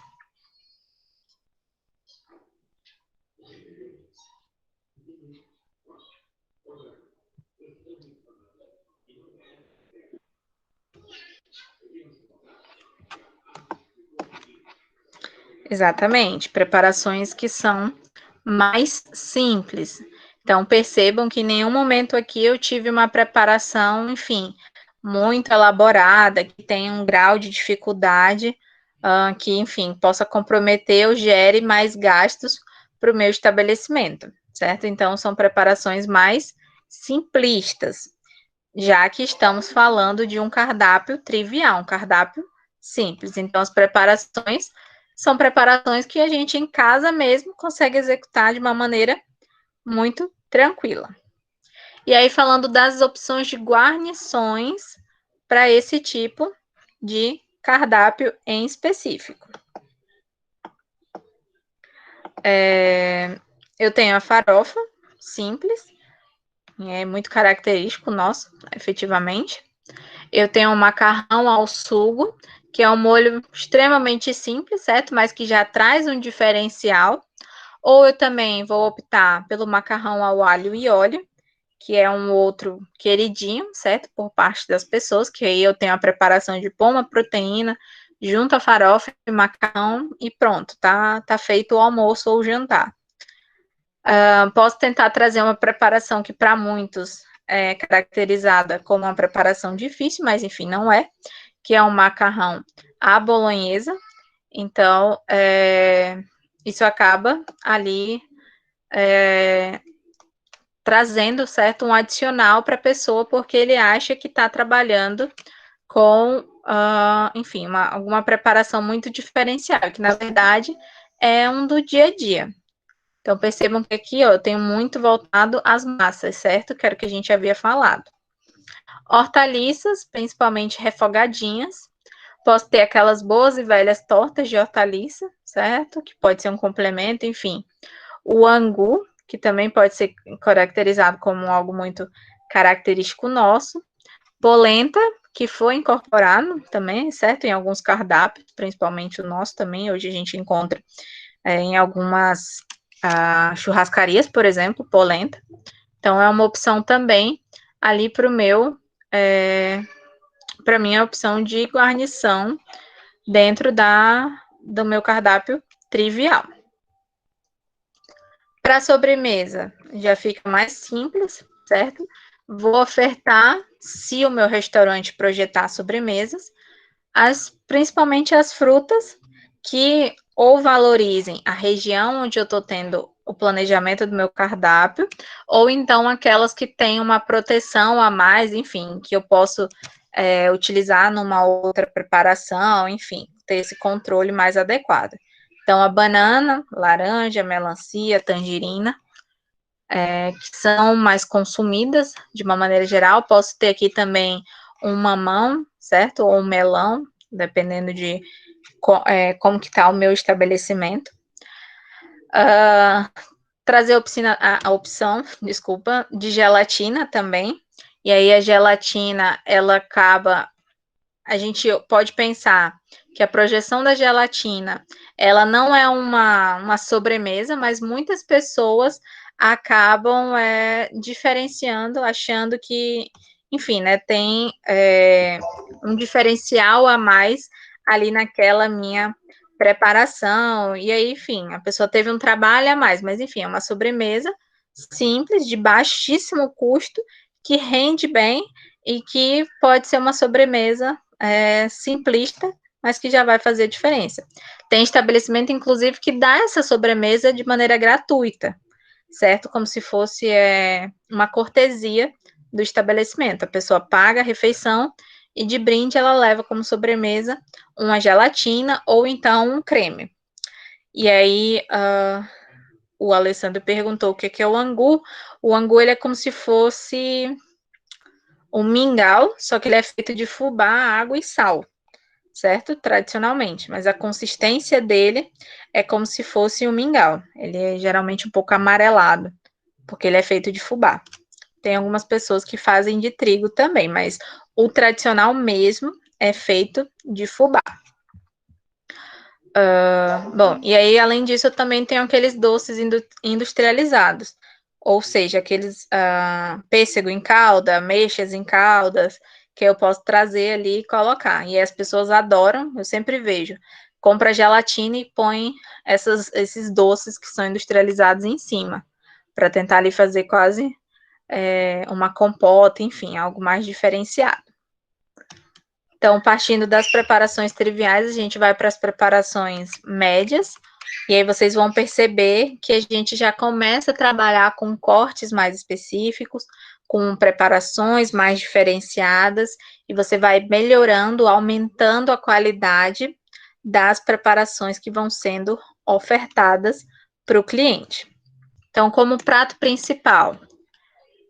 Exatamente, preparações que são mais simples. Então, percebam que em nenhum momento aqui eu tive uma preparação, enfim, muito elaborada, que tenha um grau de dificuldade que, enfim, possa comprometer ou gere mais gastos para o meu estabelecimento, certo? Então, são preparações mais simplistas, já que estamos falando de um cardápio trivial, um cardápio simples. Então, as preparações são preparações que a gente em casa mesmo consegue executar de uma maneira muito tranquila. E aí, falando das opções de guarnições para esse tipo de cardápio em específico. eu tenho a farofa simples, é muito característico nosso, efetivamente. Eu tenho um macarrão ao sugo, que é um molho extremamente simples, certo? Mas que já traz um diferencial. Ou eu também vou optar pelo macarrão ao alho e óleo, que é um outro queridinho, certo? Por parte das pessoas, que aí eu tenho a preparação de pôr uma proteína, junto a farofa e macarrão e pronto, tá feito o almoço ou o jantar. Posso tentar trazer uma preparação que para muitos é caracterizada como uma preparação difícil, mas enfim, não é, que é um macarrão à bolonhesa. Então, isso acaba ali trazendo, certo, um adicional para a pessoa, porque ele acha que está trabalhando com, enfim, alguma preparação muito diferenciada, que na verdade é um do dia a dia. Então, percebam que aqui, ó, eu tenho muito voltado às massas, certo? Que era o que a gente havia falado. Hortaliças, principalmente refogadinhas. Posso ter aquelas boas e velhas tortas de hortaliça, certo? Que pode ser um complemento, enfim. O angu, que também pode ser caracterizado como algo muito característico nosso. Polenta, que foi incorporado também, certo? Em alguns cardápios, principalmente o nosso também. Hoje a gente encontra em algumas churrascarias, por exemplo, polenta. Então, é uma opção também ali para o meu, para mim, a opção de guarnição dentro do meu cardápio trivial. Para sobremesa, já fica mais simples, certo? Vou ofertar, se o meu restaurante projetar sobremesas, principalmente as frutas que ou valorizem a região onde eu estou tendo o planejamento do meu cardápio, ou então aquelas que têm uma proteção a mais, enfim, que eu posso utilizar numa outra preparação, enfim, ter esse controle mais adequado. Então, a banana, laranja, melancia, tangerina, que são mais consumidas de uma maneira geral. Posso ter aqui também um mamão, certo? Ou um melão, dependendo de como que está o meu estabelecimento. Trazer a opção, desculpa, de gelatina também. E aí a gelatina, ela acaba... A gente pode pensar que a projeção da gelatina, ela não é uma sobremesa, mas muitas pessoas acabam diferenciando, achando que, enfim, né, tem um diferencial a mais ali naquela minha preparação, e aí, enfim, a pessoa teve um trabalho a mais, mas enfim, é uma sobremesa simples, de baixíssimo custo, que rende bem e que pode ser uma sobremesa simplista, mas que já vai fazer diferença. Tem estabelecimento, inclusive, que dá essa sobremesa de maneira gratuita, certo? Como se fosse uma cortesia do estabelecimento. A pessoa paga a refeição e de brinde ela leva como sobremesa uma gelatina ou então um creme. E aí, o Alessandro perguntou o que é o angu. O angu, ele é como se fosse um mingau, só que ele é feito de fubá, água e sal, certo? Tradicionalmente, mas a consistência dele é como se fosse um mingau. Ele é geralmente um pouco amarelado, porque ele é feito de fubá. Tem algumas pessoas que fazem de trigo também, mas o tradicional mesmo é feito de fubá. Bom, e aí, além disso, eu também tenho aqueles doces industrializados, ou seja, aqueles pêssego em calda, ameixas em caldas, que eu posso trazer ali e colocar. E as pessoas adoram, eu sempre vejo. Compra gelatina e põe esses doces que são industrializados em cima, para tentar ali fazer quase uma compota, enfim, algo mais diferenciado. Então, partindo das preparações triviais, a gente vai para as preparações médias, e aí vocês vão perceber que a gente já começa a trabalhar com cortes mais específicos, com preparações mais diferenciadas, e você vai melhorando, aumentando a qualidade das preparações que vão sendo ofertadas para o cliente. Então, como prato principal,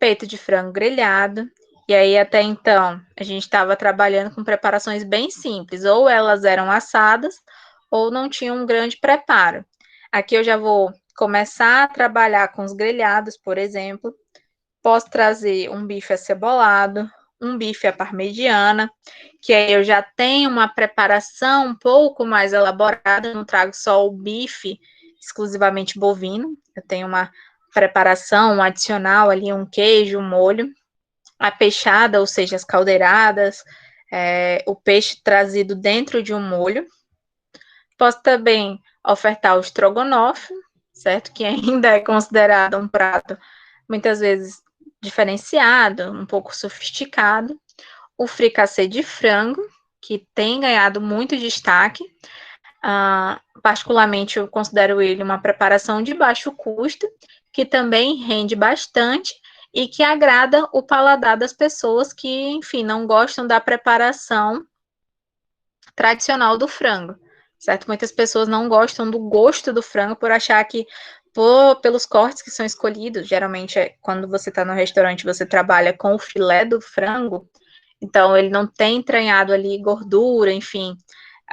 peito de frango grelhado. E aí, até então, a gente estava trabalhando com preparações bem simples, ou elas eram assadas, ou não tinham um grande preparo. Aqui eu já vou começar a trabalhar com os grelhados, por exemplo. Posso trazer um bife acebolado, um bife à parmegiana, que aí eu já tenho uma preparação um pouco mais elaborada, eu não trago só o bife exclusivamente bovino, eu tenho uma preparação um adicional ali, um queijo, um molho, a peixada, ou seja, as caldeiradas, o peixe trazido dentro de um molho. Posso também ofertar o estrogonofe, certo? Que ainda é considerado um prato muitas vezes diferenciado, um pouco sofisticado. O fricassê de frango, que tem ganhado muito destaque. Particularmente, eu considero ele uma preparação de baixo custo, que também rende bastante e que agrada o paladar das pessoas que, enfim, não gostam da preparação tradicional do frango, certo? Muitas pessoas não gostam do gosto do frango por achar que, pelos cortes que são escolhidos, geralmente quando você está no restaurante, você trabalha com o filé do frango, então ele não tem entranhado ali gordura, enfim,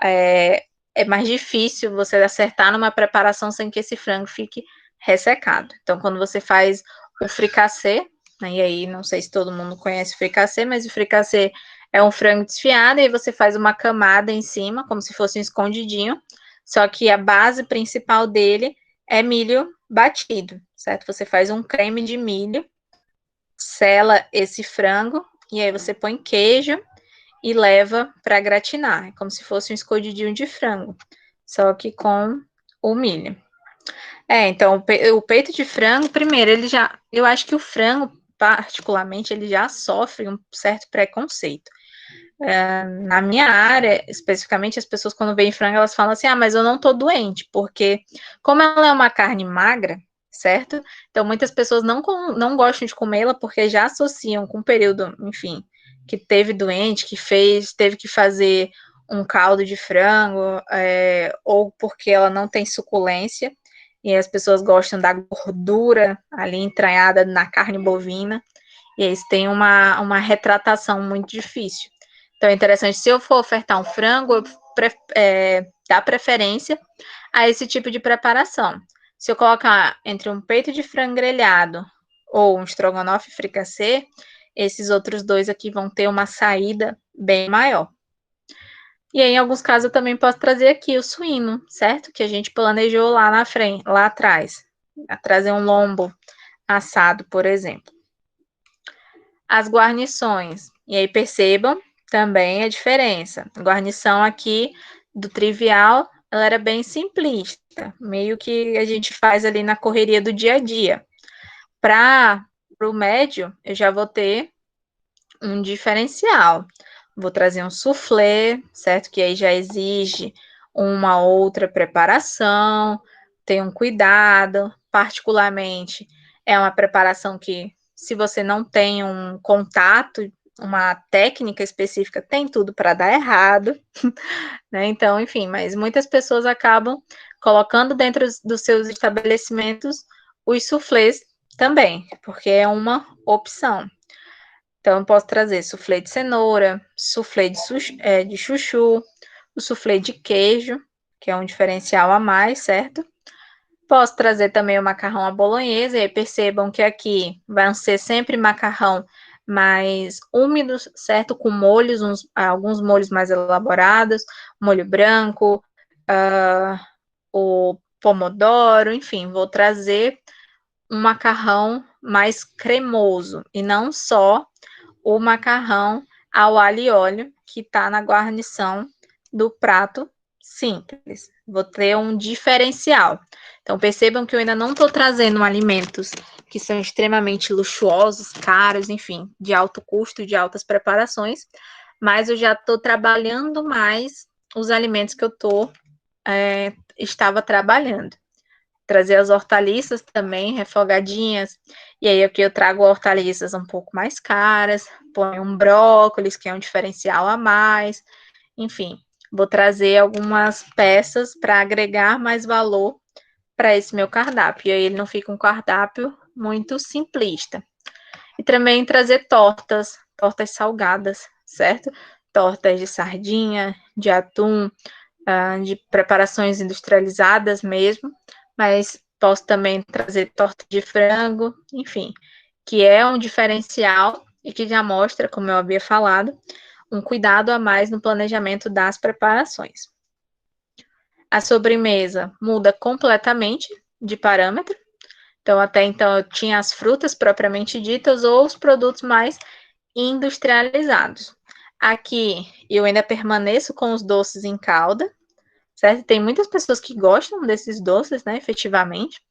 é mais difícil você acertar numa preparação sem que esse frango fique ressecado. Então, quando você faz o fricassê, né, e aí não sei se todo mundo conhece o fricassê, mas o fricassê é um frango desfiado, e aí você faz uma camada em cima, como se fosse um escondidinho, só que a base principal dele é milho batido, certo? Você faz um creme de milho, sela esse frango, e aí você põe queijo e leva para gratinar. É como se fosse um escondidinho de frango, só que com o milho. Então, o peito de frango, primeiro, eu acho que o frango, particularmente, ele já sofre um certo preconceito. Na minha área, especificamente, as pessoas quando veem frango, elas falam assim, mas eu não tô doente, porque como ela é uma carne magra, certo? Então, muitas pessoas não gostam de comê-la porque já associam com o período, enfim, que teve doente, teve que fazer um caldo de frango, ou porque ela não tem suculência, e as pessoas gostam da gordura ali entranhada na carne bovina, e eles têm uma retratação muito difícil. Então, é interessante, se eu for ofertar um frango, eu dar preferência a esse tipo de preparação. Se eu colocar entre um peito de frango grelhado ou um estrogonofe fricassê, esses outros dois aqui vão ter uma saída bem maior. E aí, em alguns casos, eu também posso trazer aqui o suíno, certo? Que a gente planejou lá na frente, lá atrás. Trazer um lombo assado, por exemplo. As guarnições. E aí, percebam também a diferença. A guarnição aqui do trivial, ela era bem simplista, meio que a gente faz ali na correria do dia a dia. Para o médio, eu já vou ter um diferencial. Vou trazer um soufflé, certo? Que aí já exige uma outra preparação, tem um cuidado, particularmente é uma preparação que, se você não tem um contato, uma técnica específica, tem tudo para dar errado, né? Então, enfim, mas muitas pessoas acabam colocando dentro dos seus estabelecimentos os soufflés também, porque é uma opção. Então, eu posso trazer soufflé de cenoura, soufflé de chuchu, o soufflé de queijo, que é um diferencial a mais, certo? Posso trazer também o macarrão à bolonhesa, e aí percebam que aqui vão ser sempre macarrão mais úmidos, certo? Com molhos, alguns molhos mais elaborados, molho branco, o pomodoro, enfim, vou trazer um macarrão mais cremoso, e não só o macarrão ao alho e óleo, que está na guarnição do prato simples. Vou ter um diferencial. Então, percebam que eu ainda não estou trazendo alimentos que são extremamente luxuosos, caros, enfim, de alto custo, de altas preparações, mas eu já estou trabalhando mais os alimentos que eu estava trabalhando. Trazer as hortaliças também, refogadinhas, e aí aqui eu trago hortaliças um pouco mais caras, ponho um brócolis, que é um diferencial a mais, enfim, vou trazer algumas peças para agregar mais valor para esse meu cardápio, e aí ele não fica um cardápio muito simplista. E também trazer tortas salgadas, certo? Tortas de sardinha, de atum, de preparações industrializadas mesmo, mas Posso também trazer torta de frango, enfim, que é um diferencial e que já mostra, como eu havia falado, um cuidado a mais no planejamento das preparações. A sobremesa muda completamente de parâmetro. Então, até então, eu tinha as frutas propriamente ditas ou os produtos mais industrializados. Aqui, eu ainda permaneço com os doces em calda, certo? Tem muitas pessoas que gostam desses doces, né, efetivamente.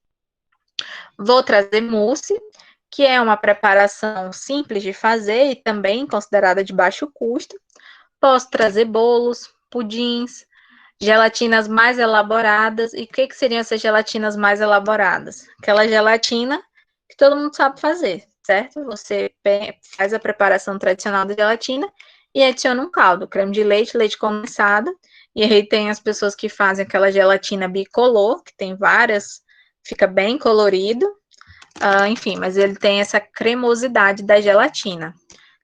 Vou trazer mousse, que é uma preparação simples de fazer e também considerada de baixo custo. Posso trazer bolos, pudins, gelatinas mais elaboradas. E o que seriam essas gelatinas mais elaboradas? Aquela gelatina que todo mundo sabe fazer, certo? Você faz a preparação tradicional da gelatina e adiciona um caldo, creme de leite, leite condensado. E aí tem as pessoas que fazem aquela gelatina bicolor, que tem várias, fica bem colorido. Enfim, mas ele tem essa cremosidade da gelatina.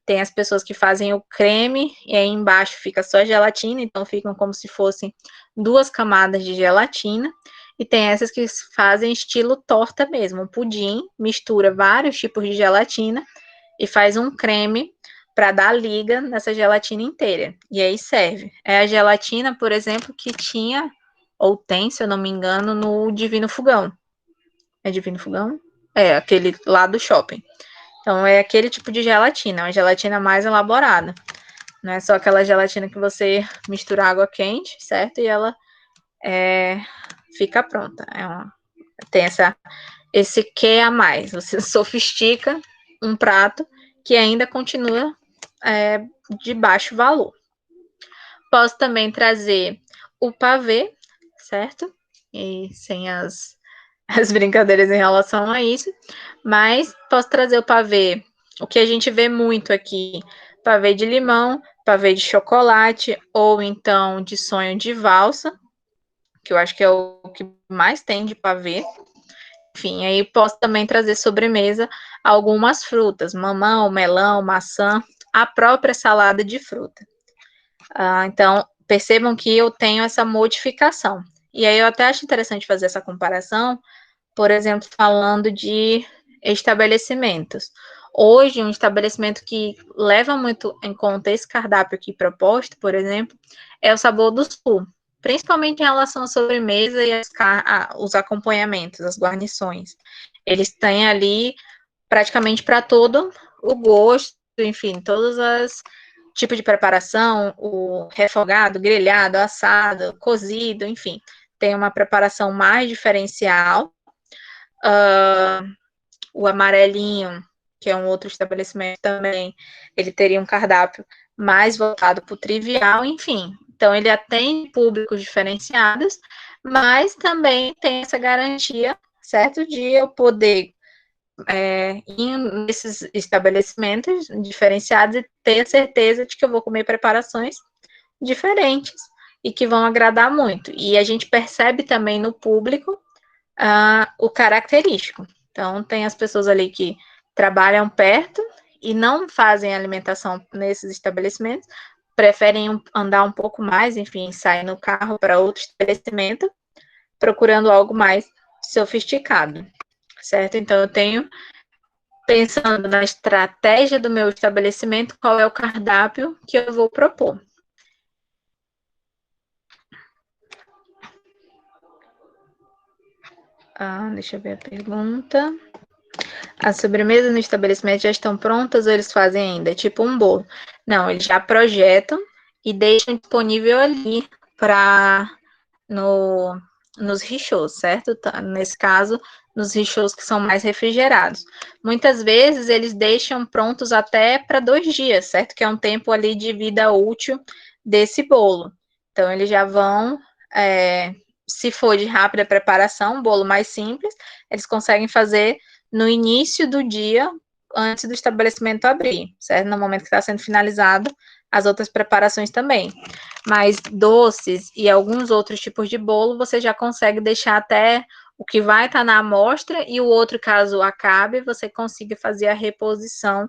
Tem as pessoas que fazem o creme e aí embaixo fica só a gelatina, então ficam como se fossem 2 camadas de gelatina. E tem essas que fazem estilo torta mesmo, um pudim, mistura vários tipos de gelatina e faz um creme para dar liga nessa gelatina inteira. E aí serve. É a gelatina, por exemplo, que tinha, ou tem, se eu não me engano, no Divino Fogão. É Divino Fogão? É, aquele lá do shopping. Então, é aquele tipo de gelatina, uma gelatina mais elaborada. Não é só aquela gelatina que você mistura água quente, certo? E ela fica pronta. Tem esse quê a mais. Você sofistica um prato que ainda continua de baixo valor. Posso também trazer o pavê, certo? E sem as brincadeiras em relação a isso, mas posso trazer o pavê, o que a gente vê muito aqui, pavê de limão, pavê de chocolate, ou então de sonho de valsa, que eu acho que é o que mais tem de pavê. Enfim, aí posso também trazer sobremesa algumas frutas, mamão, melão, maçã, a própria salada de fruta. Então, percebam que eu tenho essa modificação. E aí eu até acho interessante fazer essa comparação, por exemplo, falando de estabelecimentos. Hoje, um estabelecimento que leva muito em conta esse cardápio aqui proposto, por exemplo, é o Sabor do Sul, principalmente em relação à sobremesa e os acompanhamentos, as guarnições. Eles têm ali praticamente para todo o gosto, enfim, todos os tipos de preparação, o refogado, grelhado, assado, cozido, enfim, tem uma preparação mais diferencial. O Amarelinho, que é um outro estabelecimento também, ele teria um cardápio mais voltado para o trivial, enfim. Então, ele atende públicos diferenciados, mas também tem essa garantia, certo, de eu poder ir nesses estabelecimentos diferenciados e ter a certeza de que eu vou comer preparações diferentes e que vão agradar muito. E a gente percebe também no público o característico. Então, tem as pessoas ali que trabalham perto e não fazem alimentação nesses estabelecimentos, preferem andar um pouco mais, enfim, sair no carro para outro estabelecimento, procurando algo mais sofisticado, certo? Então, eu tenho, pensando na estratégia do meu estabelecimento, qual é o cardápio que eu vou propor. Deixa eu ver a pergunta. As sobremesas no estabelecimento já estão prontas ou eles fazem ainda? Tipo um bolo. Não, eles já projetam e deixam disponível ali nos richôs, certo? Nesse caso, nos richôs que são mais refrigerados. Muitas vezes eles deixam prontos até para 2 dias, certo? Que é um tempo ali de vida útil desse bolo. Então, eles já vão, se for de rápida preparação, um bolo mais simples, eles conseguem fazer no início do dia, antes do estabelecimento abrir, certo? No momento que está sendo finalizado, as outras preparações também. Mas doces e alguns outros tipos de bolo, você já consegue deixar até o que vai estar na amostra e o outro, caso acabe, você consiga fazer a reposição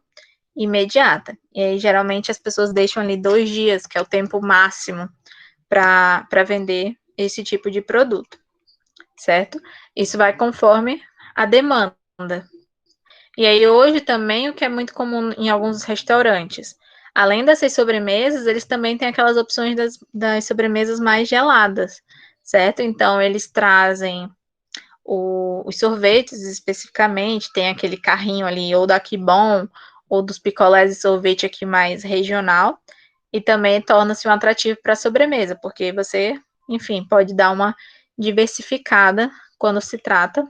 imediata. E aí, geralmente, as pessoas deixam ali 2 dias, que é o tempo máximo para vender esse tipo de produto. certo? Isso vai conforme a demanda. E aí hoje também o que é muito comum em alguns restaurantes, além dessas sobremesas, eles também têm aquelas opções das sobremesas mais geladas, certo? Então eles trazem os sorvetes especificamente, tem aquele carrinho ali, ou da Kibon, ou dos picolés de sorvete aqui mais regional, e também torna-se um atrativo para a sobremesa, porque você, enfim, pode dar uma diversificada quando se trata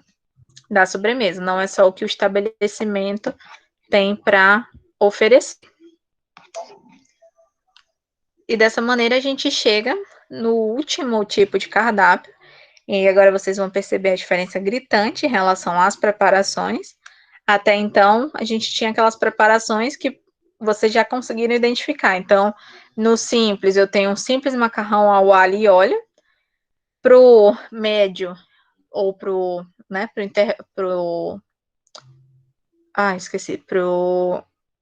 da sobremesa, não é só o que o estabelecimento tem para oferecer. E dessa maneira a gente chega no último tipo de cardápio, e agora vocês vão perceber a diferença gritante em relação às preparações. Até então, a gente tinha aquelas preparações que vocês já conseguiram identificar. Então, no simples, eu tenho um simples macarrão ao alho e óleo. Pro médio, ou pro, né, pro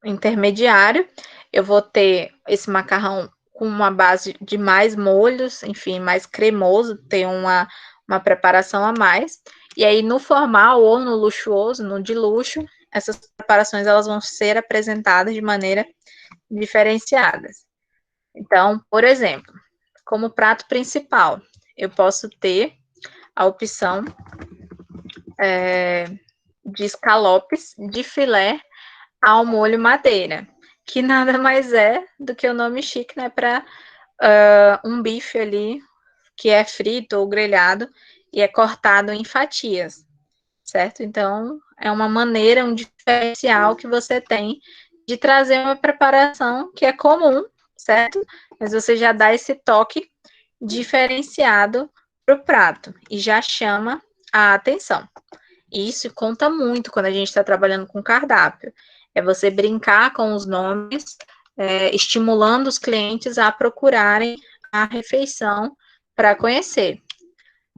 intermediário, eu vou ter esse macarrão com uma base de mais molhos, enfim, mais cremoso, tem uma preparação a mais. E aí, no formal ou no luxuoso, no de luxo, essas preparações elas vão ser apresentadas de maneira diferenciadas. Então, por exemplo, como prato principal, eu posso ter a opção de escalopes de filé ao molho madeira, que nada mais é do que o nome chique, né, para um bife ali que é frito ou grelhado e é cortado em fatias, certo? Então, é uma maneira, um diferencial que você tem de trazer uma preparação que é comum, certo? Mas você já dá esse toque diferenciado para o prato e já chama a atenção. E isso conta muito quando a gente está trabalhando com cardápio. É você brincar com os nomes, estimulando os clientes a procurarem a refeição para conhecer.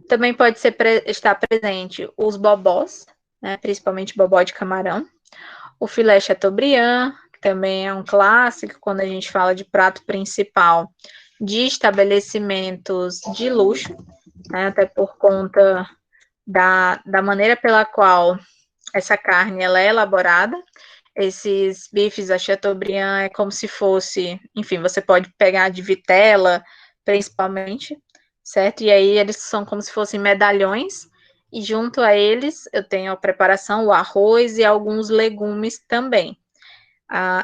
Também pode ser estar presente os bobós, né, principalmente bobó de camarão, o filé chateaubriand, que também é um clássico quando a gente fala de prato principal de estabelecimentos de luxo, né, até por conta da maneira pela qual essa carne ela é elaborada. Esses bifes a Chateaubriand é como se fosse, enfim, você pode pegar de vitela, principalmente, certo? E aí eles são como se fossem medalhões, e junto a eles eu tenho a preparação, o arroz e alguns legumes também.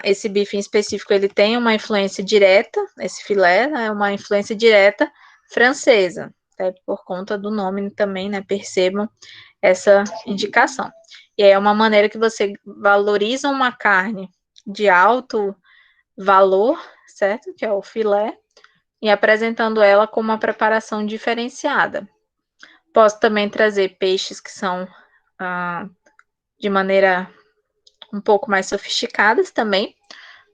Esse bife em específico, ele tem uma influência direta, esse filé, né, uma influência direta francesa, até por conta do nome também, né, percebam essa indicação. E é uma maneira que você valoriza uma carne de alto valor, certo? Que é o filé, e apresentando ela com uma preparação diferenciada. Posso também trazer peixes que são de maneira um pouco mais sofisticadas também,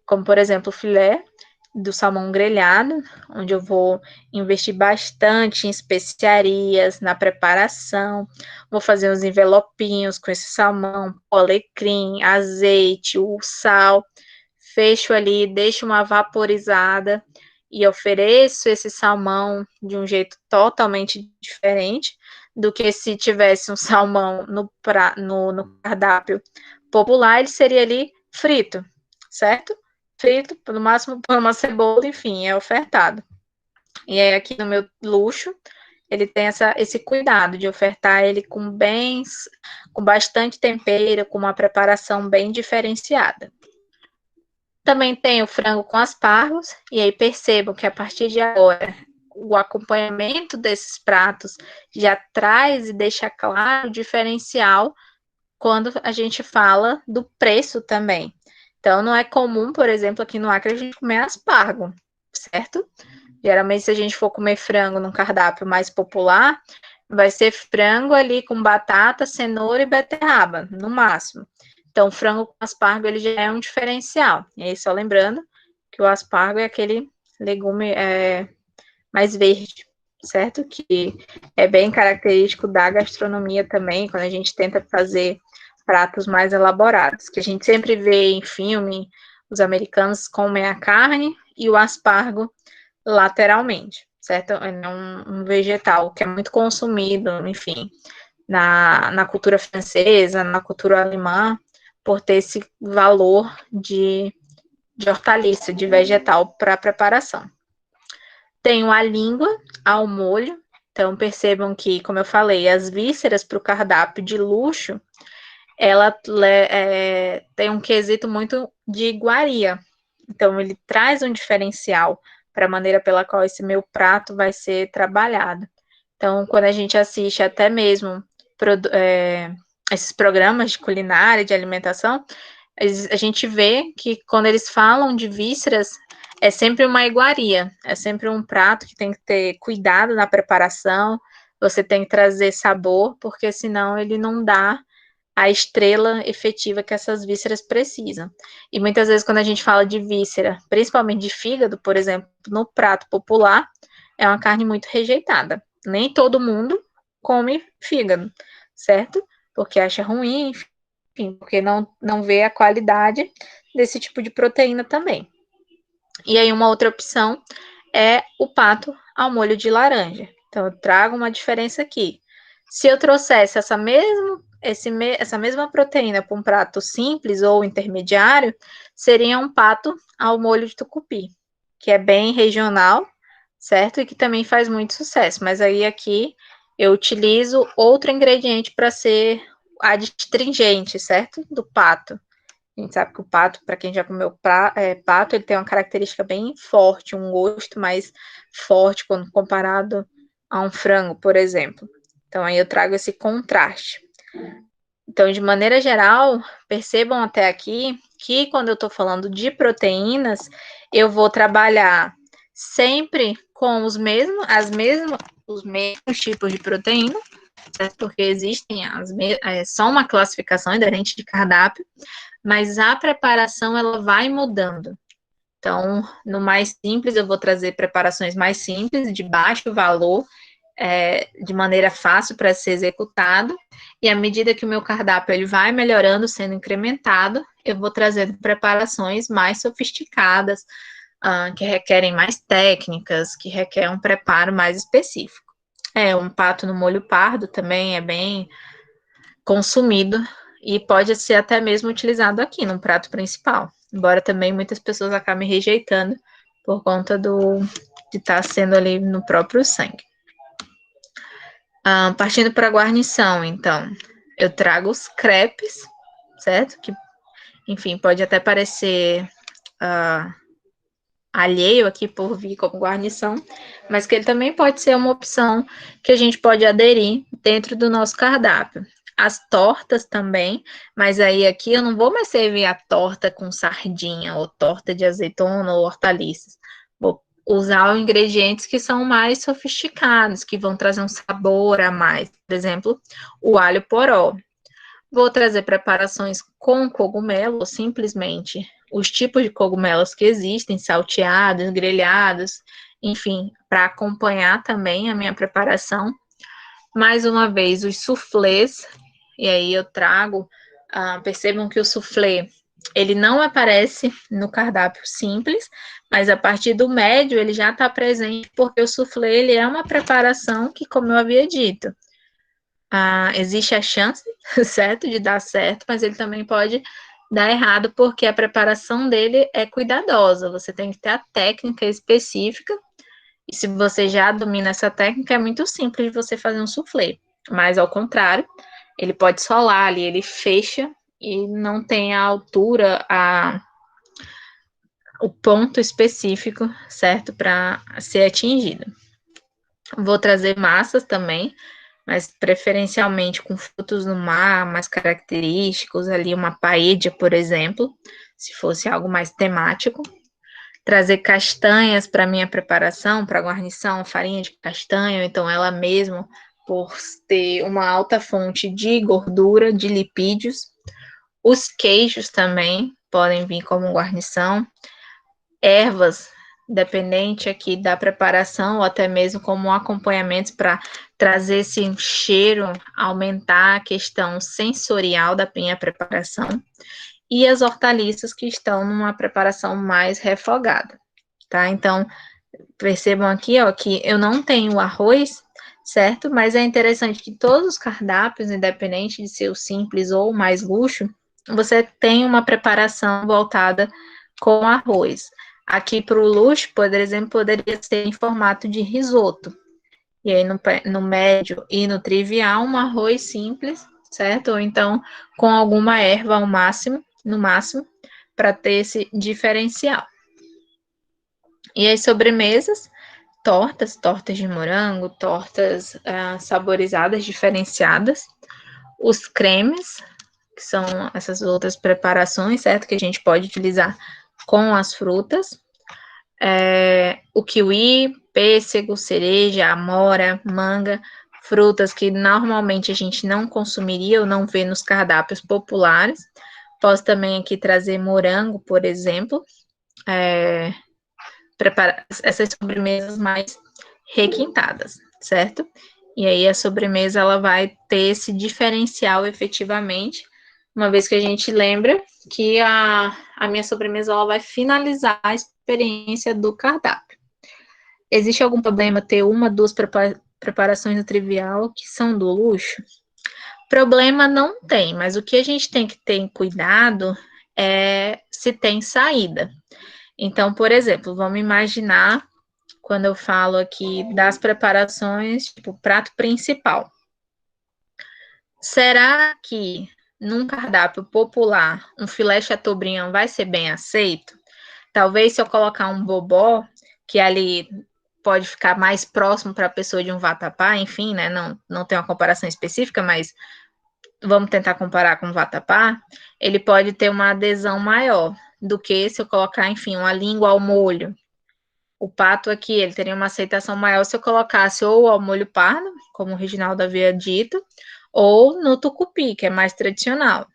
como por exemplo o filé do salmão grelhado, onde eu vou investir bastante em especiarias, na preparação, vou fazer uns envelopinhos com esse salmão, o alecrim, azeite, o sal, fecho ali, deixo uma vaporizada e ofereço esse salmão de um jeito totalmente diferente do que se tivesse um salmão no cardápio popular, ele seria ali frito, certo? Frito, no máximo por uma cebola, enfim, é ofertado. E aí aqui no meu luxo, ele tem esse cuidado de ofertar ele com bastante tempero, com uma preparação bem diferenciada. Também tem o frango com aspargos, e aí percebam que a partir de agora, o acompanhamento desses pratos já traz e deixa claro o diferencial quando a gente fala do preço também. Então, não é comum, por exemplo, aqui no Acre, a gente comer aspargo, certo? Geralmente, se a gente for comer frango num cardápio mais popular, vai ser frango ali com batata, cenoura e beterraba, no máximo. Então, frango com aspargo, ele já é um diferencial. E aí, só lembrando que o aspargo é aquele legume mais verde, certo? Que é bem característico da gastronomia também, quando a gente tenta fazer pratos mais elaborados, que a gente sempre vê em filme, os americanos comem a carne e o aspargo lateralmente, certo? É um vegetal que é muito consumido, enfim, na cultura francesa, na cultura alemã, por ter esse valor de hortaliça, de vegetal para preparação. Tenho a língua ao molho, então percebam que, como eu falei, as vísceras para o cardápio de luxo, ela tem um quesito muito de iguaria. Então, ele traz um diferencial para a maneira pela qual esse meu prato vai ser trabalhado. Então, quando a gente assiste até mesmo esses programas de culinária, de alimentação, a gente vê que quando eles falam de vísceras, é sempre uma iguaria, é sempre um prato que tem que ter cuidado na preparação, você tem que trazer sabor, porque senão ele não dá a estrela efetiva que essas vísceras precisam. E muitas vezes, quando a gente fala de víscera, principalmente de fígado, por exemplo, no prato popular, é uma carne muito rejeitada. Nem todo mundo come fígado, certo? Porque acha ruim, enfim, porque não vê a qualidade desse tipo de proteína também. E aí, uma outra opção é o pato ao molho de laranja. Então, eu trago uma diferença aqui. Se eu trouxesse essa mesma proteína para um prato simples ou intermediário, seria um pato ao molho de tucupi, que é bem regional, certo? E que também faz muito sucesso. Mas aí aqui eu utilizo outro ingrediente para ser adstringente, certo? Do pato. A gente sabe que o pato, para quem já comeu pato, ele tem uma característica bem forte, um gosto mais forte quando comparado a um frango, por exemplo. Então, aí eu trago esse contraste. Então, de maneira geral, percebam até aqui que quando eu estou falando de proteínas, eu vou trabalhar sempre com os mesmos tipos de proteína, certo? Porque existem só uma classificação inerente de cardápio, mas a preparação ela vai mudando. Então, no mais simples, eu vou trazer preparações mais simples, de baixo valor, de maneira fácil para ser executado, e à medida que o meu cardápio ele vai melhorando, sendo incrementado, eu vou trazendo preparações mais sofisticadas, que requerem mais técnicas, que requerem um preparo mais específico. Um pato no molho pardo também é bem consumido e pode ser até mesmo utilizado aqui no prato principal, embora também muitas pessoas acabem rejeitando por conta de estar sendo ali no próprio sangue. Partindo para a guarnição, então, eu trago os crepes, certo? Que, enfim, pode até parecer alheio aqui por vir como guarnição, mas que ele também pode ser uma opção que a gente pode aderir dentro do nosso cardápio. As tortas também, mas aí aqui eu não vou mais servir a torta com sardinha, ou torta de azeitona, ou hortaliças. Vou usar os ingredientes que são mais sofisticados, que vão trazer um sabor a mais. Por exemplo, o alho poró. Vou trazer preparações com cogumelo, ou simplesmente os tipos de cogumelos que existem, salteados, grelhados, enfim, para acompanhar também a minha preparação. Mais uma vez, os soufflés, e aí eu trago, percebam que o soufflé, ele não aparece no cardápio simples, mas a partir do médio ele já está presente, porque o soufflé, ele é uma preparação que, como eu havia dito, existe a chance, certo, de dar certo, mas ele também pode dar errado, porque a preparação dele é cuidadosa, você tem que ter a técnica específica, e se você já domina essa técnica, é muito simples de você fazer um soufflé, mas ao contrário, ele pode solar ali, ele fecha e não tem a altura, o ponto específico, certo, para ser atingido. Vou trazer massas também, mas preferencialmente com frutos do mar, mais característicos, ali uma paella, por exemplo, se fosse algo mais temático. Trazer castanhas para minha preparação, para guarnição, farinha de castanha, então ela mesmo, por ter uma alta fonte de gordura, de lipídios. Os queijos também podem vir como guarnição. Ervas, dependente aqui da preparação, ou até mesmo como acompanhamento para trazer esse cheiro, aumentar a questão sensorial da minha preparação, e as hortaliças que estão numa preparação mais refogada, tá? Então, Percebam aqui, ó, que eu não tenho arroz, certo? Mas é interessante que todos os cardápios, independente de ser o simples ou mais luxo, você tem uma preparação voltada com arroz. Aqui para o luxo, por exemplo, poderia ser em formato de risoto. E aí no médio e no trivial, um arroz simples, certo? Ou então com alguma erva ao máximo, no máximo, para ter esse diferencial. E as sobremesas, tortas de morango, tortas saborizadas, diferenciadas, os cremes, que são essas outras preparações, certo? Que a gente pode utilizar com as frutas, o kiwi, pêssego, cereja, amora, manga, frutas que normalmente a gente não consumiria ou não vê nos cardápios populares. Posso também aqui trazer morango, por exemplo, preparar essas sobremesas mais requintadas, certo? E aí a sobremesa ela vai ter esse diferencial efetivamente, uma vez que a gente lembra que a minha sobremesa ela vai finalizar a experiência do cardápio. Existe algum problema ter uma, duas preparações no trivial que são do luxo? Problema não tem, mas o que a gente tem que ter cuidado é se tem saída. Então, por exemplo, vamos imaginar quando eu falo aqui das preparações, tipo, prato principal. Será que num cardápio popular um filé chateaubriand vai ser bem aceito? Talvez se eu colocar um bobó, que ali pode ficar mais próximo para a pessoa de um vatapá, enfim, né? Não tem uma comparação específica, mas vamos tentar comparar com o vatapá, ele pode ter uma adesão maior do que se eu colocar, enfim, uma língua ao molho. O pato aqui, ele teria uma aceitação maior se eu colocasse ou ao molho pardo, como o Reginaldo havia dito, ou no tucupi, que é mais tradicional,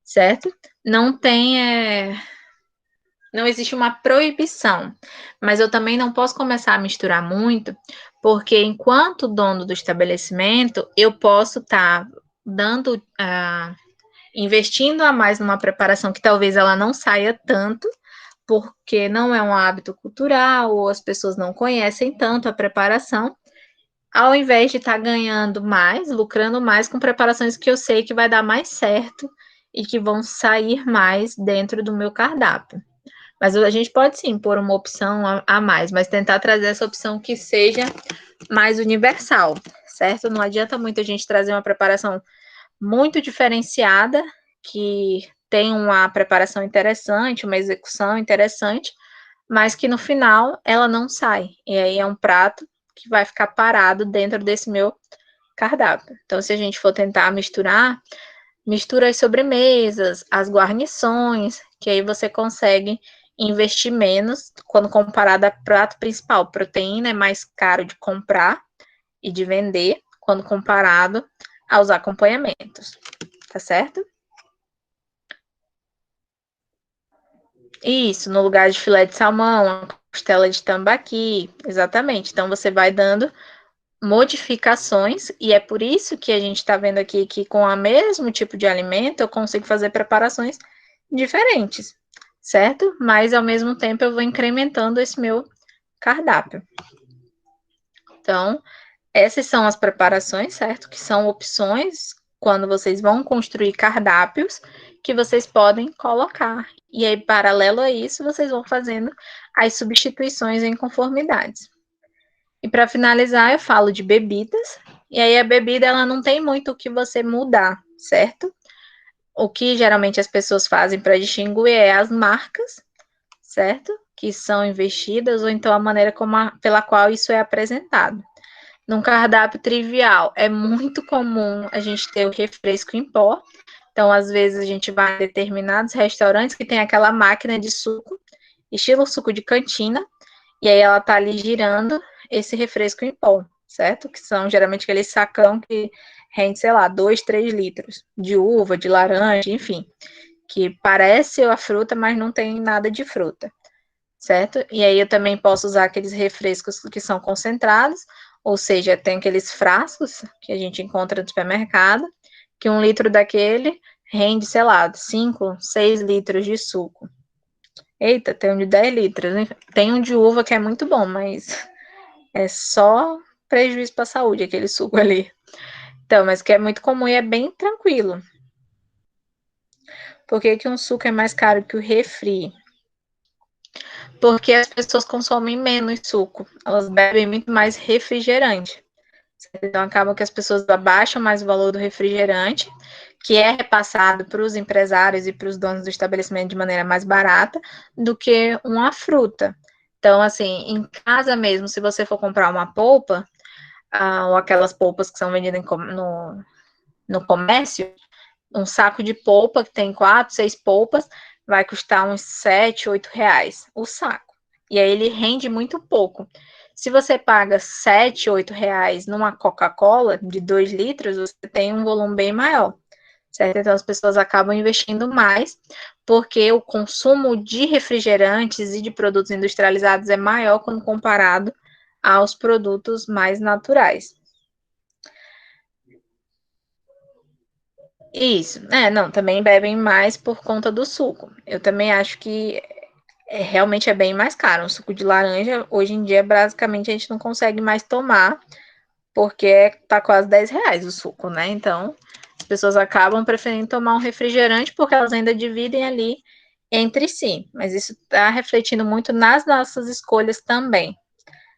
certo? Não existe uma proibição, mas eu também não posso começar a misturar muito, porque enquanto dono do estabelecimento, eu posso estar dando, investindo a mais numa preparação que talvez ela não saia tanto, porque não é um hábito cultural, ou as pessoas não conhecem tanto a preparação, ao invés de estar ganhando mais, lucrando mais com preparações que eu sei que vai dar mais certo e que vão sair mais dentro do meu cardápio. Mas a gente pode sim pôr uma opção a mais, mas tentar trazer essa opção que seja mais universal, certo? Não adianta muito a gente trazer uma preparação muito diferenciada, que tem uma preparação interessante, uma execução interessante, mas que no final ela não sai. E aí é um prato que vai ficar parado dentro desse meu cardápio. Então, se a gente for tentar misturar, mistura as sobremesas, as guarnições, que aí você consegue investir menos quando comparado ao prato principal. Proteína é mais caro de comprar e de vender quando comparado aos acompanhamentos. Tá certo? Isso, no lugar de filé de salmão, uma costela de tambaqui, exatamente. Então, você vai dando modificações, e é por isso que a gente está vendo aqui que com o mesmo tipo de alimento eu consigo fazer preparações diferentes, certo? Mas, ao mesmo tempo, eu vou incrementando esse meu cardápio. Então, essas são as preparações, certo? Que são opções quando vocês vão construir cardápios que vocês podem colocar. E aí, paralelo a isso, vocês vão fazendo as substituições em conformidades. E para finalizar, eu falo de bebidas. E aí, a bebida, ela não tem muito o que você mudar, certo? O que geralmente as pessoas fazem para distinguir é as marcas, certo? Que são investidas, ou então a maneira pela qual isso é apresentado. Num cardápio trivial, é muito comum a gente ter o refresco em pó. Então, às vezes, a gente vai em determinados restaurantes que tem aquela máquina de suco, estilo suco de cantina, e aí ela tá ali girando esse refresco em pó, certo? Que são geralmente aqueles sacão que rende, sei lá, 2, 3 litros de uva, de laranja, enfim, que parece a fruta, mas não tem nada de fruta, certo? E aí eu também posso usar aqueles refrescos que são concentrados, ou seja, tem aqueles frascos que a gente encontra no supermercado, que 1 litro daquele rende, sei lá, 5, 6 litros de suco. Eita, tem um de 10 litros. Hein? Tem um de uva que é muito bom, mas é só prejuízo para a saúde, aquele suco ali. Então, mas que é muito comum e é bem tranquilo. Por que que um suco é mais caro que o refri? Porque as pessoas consomem menos suco. Elas bebem muito mais refrigerante. Então, acaba que as pessoas abaixam mais o valor do refrigerante, que é repassado para os empresários e para os donos do estabelecimento de maneira mais barata do que uma fruta. Então, assim, em casa mesmo, se você for comprar uma polpa, ou aquelas polpas que são vendidas no comércio, um saco de polpa que tem 4, 6 polpas vai custar uns 7, 8 reais o saco. E aí ele rende muito pouco. Se você paga 7, 8 reais numa Coca-Cola de 2 litros, você tem um volume bem maior, certo? Então as pessoas acabam investindo mais, porque o consumo de refrigerantes e de produtos industrializados é maior quando comparado aos produtos mais naturais. Isso. Não, também bebem mais por conta do suco. Eu também acho que realmente é bem mais caro. Um suco de laranja, hoje em dia, basicamente, a gente não consegue mais tomar, porque tá quase 10 reais o suco, né? Então, as pessoas acabam preferindo tomar um refrigerante porque elas ainda dividem ali entre si. Mas isso está refletindo muito nas nossas escolhas também,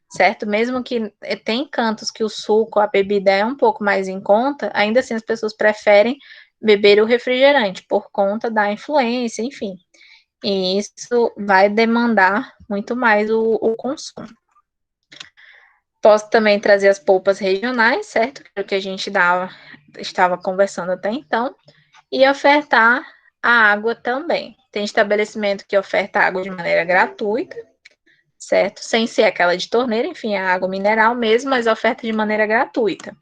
certo? Mesmo que tem cantos que o suco, a bebida é um pouco mais em conta, ainda assim as pessoas preferem beber o refrigerante por conta da influência, enfim. E isso vai demandar muito mais o consumo. Posso também trazer as polpas regionais, certo? Que é o que a gente estava conversando até então, e ofertar a água também. Tem estabelecimento que oferta água de maneira gratuita, certo? Sem ser aquela de torneira, enfim, a água mineral mesmo, mas oferta de maneira gratuita.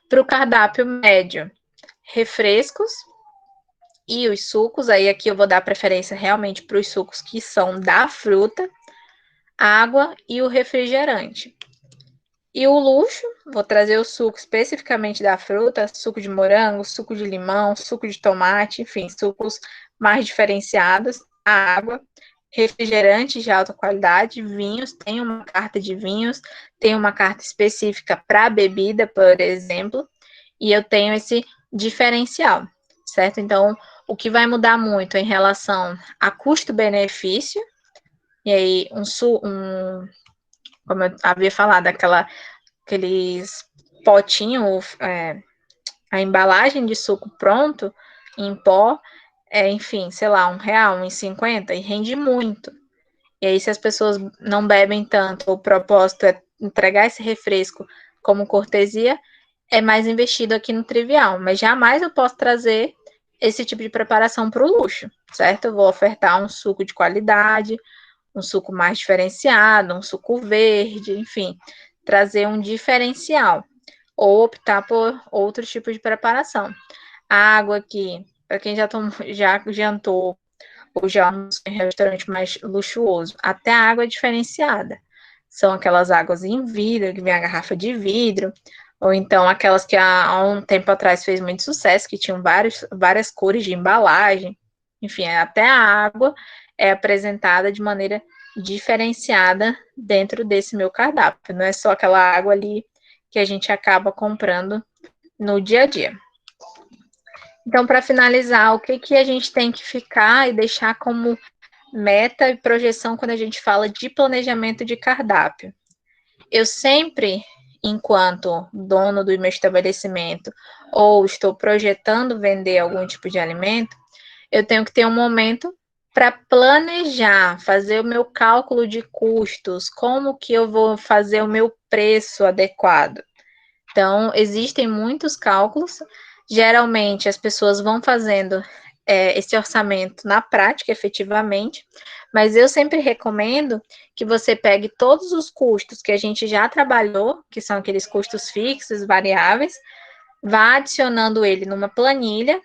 Para o cardápio médio, refrescos e os sucos, aí aqui eu vou dar preferência realmente para os sucos que são da fruta, água e o refrigerante. E o luxo, vou trazer o suco especificamente da fruta, suco de morango, suco de limão, suco de tomate, enfim, sucos mais diferenciados, a água, refrigerantes de alta qualidade, vinhos, tem uma carta de vinhos, tem uma carta específica para bebida, por exemplo, e eu tenho esse diferencial, certo? Então, o que vai mudar muito em relação a custo-benefício, e aí como eu havia falado, aqueles potinhos, a embalagem de suco pronto, em pó, enfim, sei lá, R$ 1, 1,50 e rende muito. E aí, se as pessoas não bebem tanto, o propósito é entregar esse refresco como cortesia, é mais investido aqui no trivial. Mas jamais eu posso trazer esse tipo de preparação para o luxo, certo? Eu vou ofertar um suco de qualidade, um suco mais diferenciado, um suco verde, enfim, trazer um diferencial. Ou optar por outro tipo de preparação. A água aqui, para quem já jantou ou já almoçou em restaurante mais luxuoso, até a água é diferenciada. São aquelas águas em vidro, que vem a garrafa de vidro, ou então aquelas que há um tempo atrás fez muito sucesso, que tinham várias cores de embalagem. Enfim, até a água é apresentada de maneira diferenciada dentro desse meu cardápio. Não é só aquela água ali que a gente acaba comprando no dia a dia. Então, para finalizar, o que a gente tem que ficar e deixar como meta e projeção quando a gente fala de planejamento de cardápio? Eu sempre, enquanto dono do meu estabelecimento, ou estou projetando vender algum tipo de alimento, eu tenho que ter um momento para planejar, fazer o meu cálculo de custos, como que eu vou fazer o meu preço adequado. Então, existem muitos cálculos. Geralmente, as pessoas vão fazendo esse orçamento na prática, efetivamente, mas eu sempre recomendo que você pegue todos os custos que a gente já trabalhou, que são aqueles custos fixos, variáveis, vá adicionando ele numa planilha,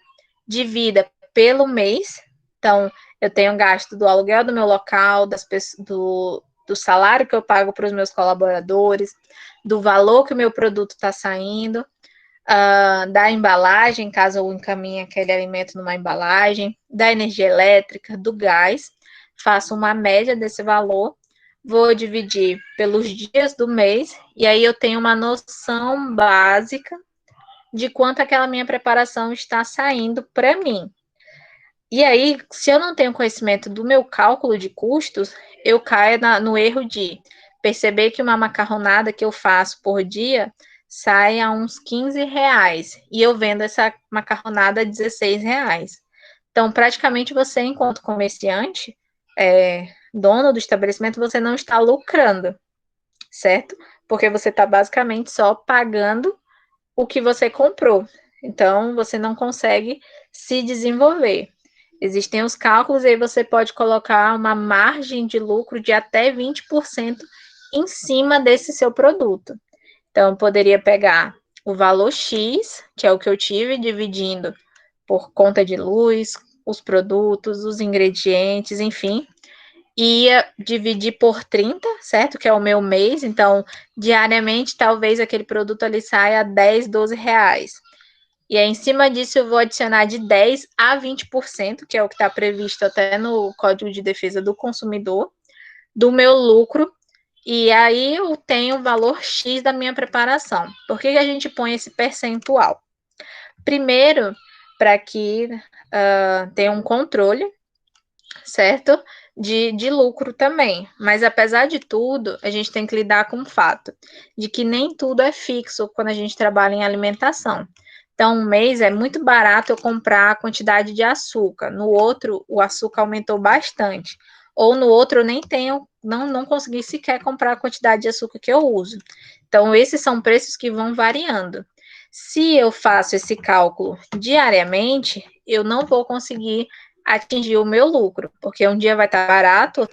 divida pelo mês. Então, eu tenho gasto do aluguel do meu local, do salário que eu pago para os meus colaboradores, do valor que o meu produto está saindo, da embalagem, caso eu encaminhe aquele alimento numa embalagem, da energia elétrica, do gás. faço uma média desse valor, vou dividir pelos dias do mês, e aí eu tenho uma noção básica de quanto aquela minha preparação está saindo para mim. E aí, se eu não tenho conhecimento do meu cálculo de custos, eu caio no erro de perceber que uma macarronada que eu faço por dia sai a uns R$ 15 e eu vendo essa macarronada a R$ 16. Então, praticamente você, enquanto comerciante, dono do estabelecimento, você não está lucrando, certo? Porque você está basicamente só pagando o que você comprou. Então, você não consegue se desenvolver. Existem os cálculos e aí você pode colocar uma margem de lucro de até 20% em cima desse seu produto. Então, eu poderia pegar o valor X, que é o que eu tive, dividindo por conta de luz, os produtos, os ingredientes, enfim, ia dividir por 30, certo? Que é o meu mês, então, diariamente, talvez aquele produto ali saia a 10, R$ 12. E aí, em cima disso, eu vou adicionar de 10 a 20%, que é o que está previsto até no Código de Defesa do Consumidor, do meu lucro, e aí eu tenho o valor X da minha preparação. Por que a gente põe esse percentual? Primeiro, para que tenha um controle, certo? De lucro também. Mas apesar de tudo, a gente tem que lidar com o fato de que nem tudo é fixo quando a gente trabalha em alimentação. Então, um mês é muito barato eu comprar a quantidade de açúcar. No outro, o açúcar aumentou bastante. Ou no outro, eu nem tenho, não consegui sequer comprar a quantidade de açúcar que eu uso. Então, esses são preços que vão variando. Se eu faço esse cálculo diariamente, eu não vou conseguir atingir o meu lucro, porque um dia vai estar barato,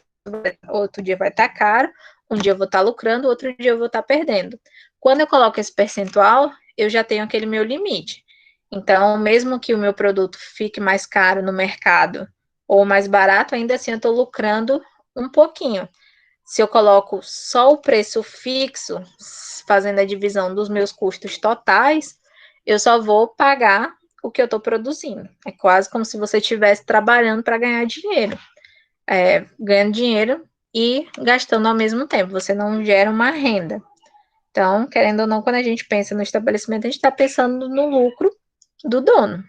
outro dia vai estar caro, um dia eu vou estar lucrando, outro dia eu vou estar perdendo. Quando eu coloco esse percentual, eu já tenho aquele meu limite. Então, mesmo que o meu produto fique mais caro no mercado ou mais barato, ainda assim eu estou lucrando um pouquinho. Se eu coloco só o preço fixo, fazendo a divisão dos meus custos totais, eu só vou pagar o que eu estou produzindo. É quase como se você estivesse trabalhando para ganhar dinheiro. Ganhando dinheiro e gastando ao mesmo tempo. Você não gera uma renda. Então, querendo ou não, quando a gente pensa no estabelecimento, a gente está pensando no lucro do dono.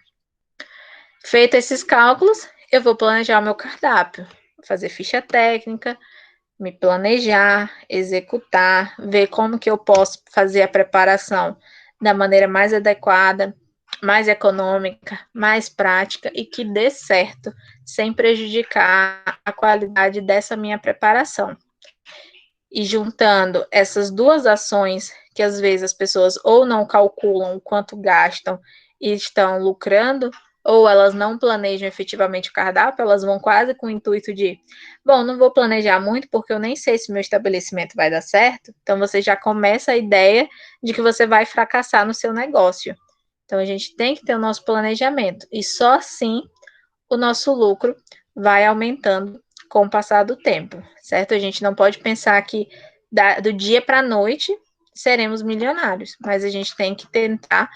Feito esses cálculos, eu vou planejar o meu cardápio, fazer ficha técnica, me planejar, executar, ver como que eu posso fazer a preparação da maneira mais adequada, mais econômica, mais prática e que dê certo, sem prejudicar a qualidade dessa minha preparação. E juntando essas duas ações, que às vezes as pessoas ou não calculam o quanto gastam e estão lucrando, ou elas não planejam efetivamente o cardápio, elas vão quase com o intuito de, bom, não vou planejar muito porque eu nem sei se meu estabelecimento vai dar certo, então você já começa a ideia de que você vai fracassar no seu negócio. Então a gente tem que ter o nosso planejamento e só assim o nosso lucro vai aumentando com o passar do tempo, certo? A gente não pode pensar que do dia para a noite seremos milionários, mas a gente tem que tentar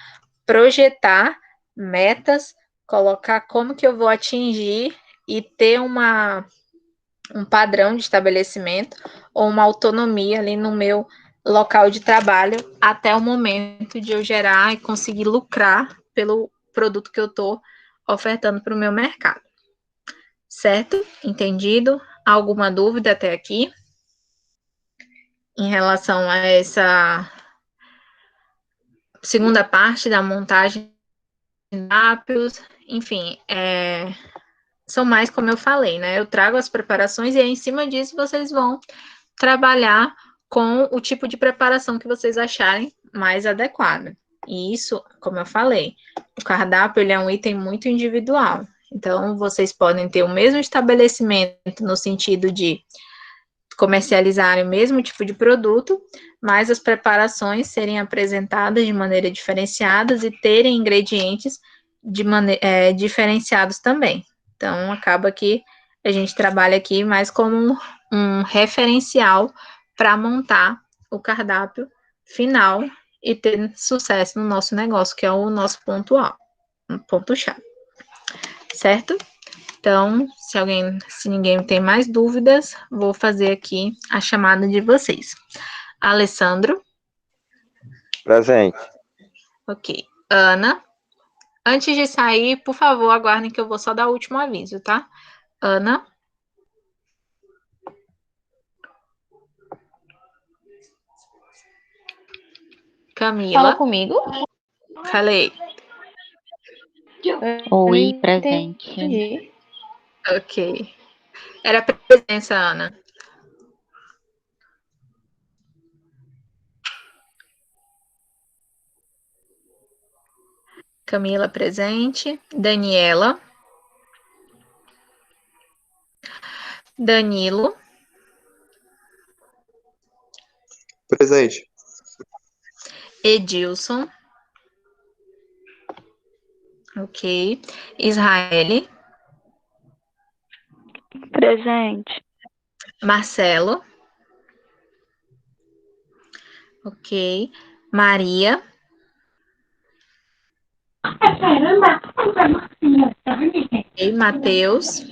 projetar metas, colocar como que eu vou atingir e ter um padrão de estabelecimento ou uma autonomia ali no meu local de trabalho até o momento de eu gerar e conseguir lucrar pelo produto que eu estou ofertando para o meu mercado. Certo? Entendido? Alguma dúvida até aqui? Em relação a essa segunda parte da montagem de cardápios, enfim, são mais como eu falei, né? Eu trago as preparações e aí, em cima disso vocês vão trabalhar com o tipo de preparação que vocês acharem mais adequado. E isso, como eu falei, o cardápio ele é um item muito individual. Então, vocês podem ter o mesmo estabelecimento no sentido de comercializarem o mesmo tipo de produto, mas as preparações serem apresentadas de maneira diferenciadas e terem ingredientes diferenciados também. Então, acaba que a gente trabalha aqui mais como um referencial para montar o cardápio final e ter sucesso no nosso negócio, que é o nosso ponto chave. Certo? Então, se ninguém tem mais dúvidas, vou fazer aqui a chamada de vocês. Alessandro. Presente. Ok. Ana. Antes de sair, por favor, aguardem que eu vou só dar o último aviso, tá? Ana. Camila. Fala comigo. Falei. Oi, presente. Entendi. Ok. Era presença, Ana. Camila, presente. Daniela. Danilo. Presente. Edilson. Ok. Israele. Presente. Marcelo. Ok. Maria. Ok. Matheus.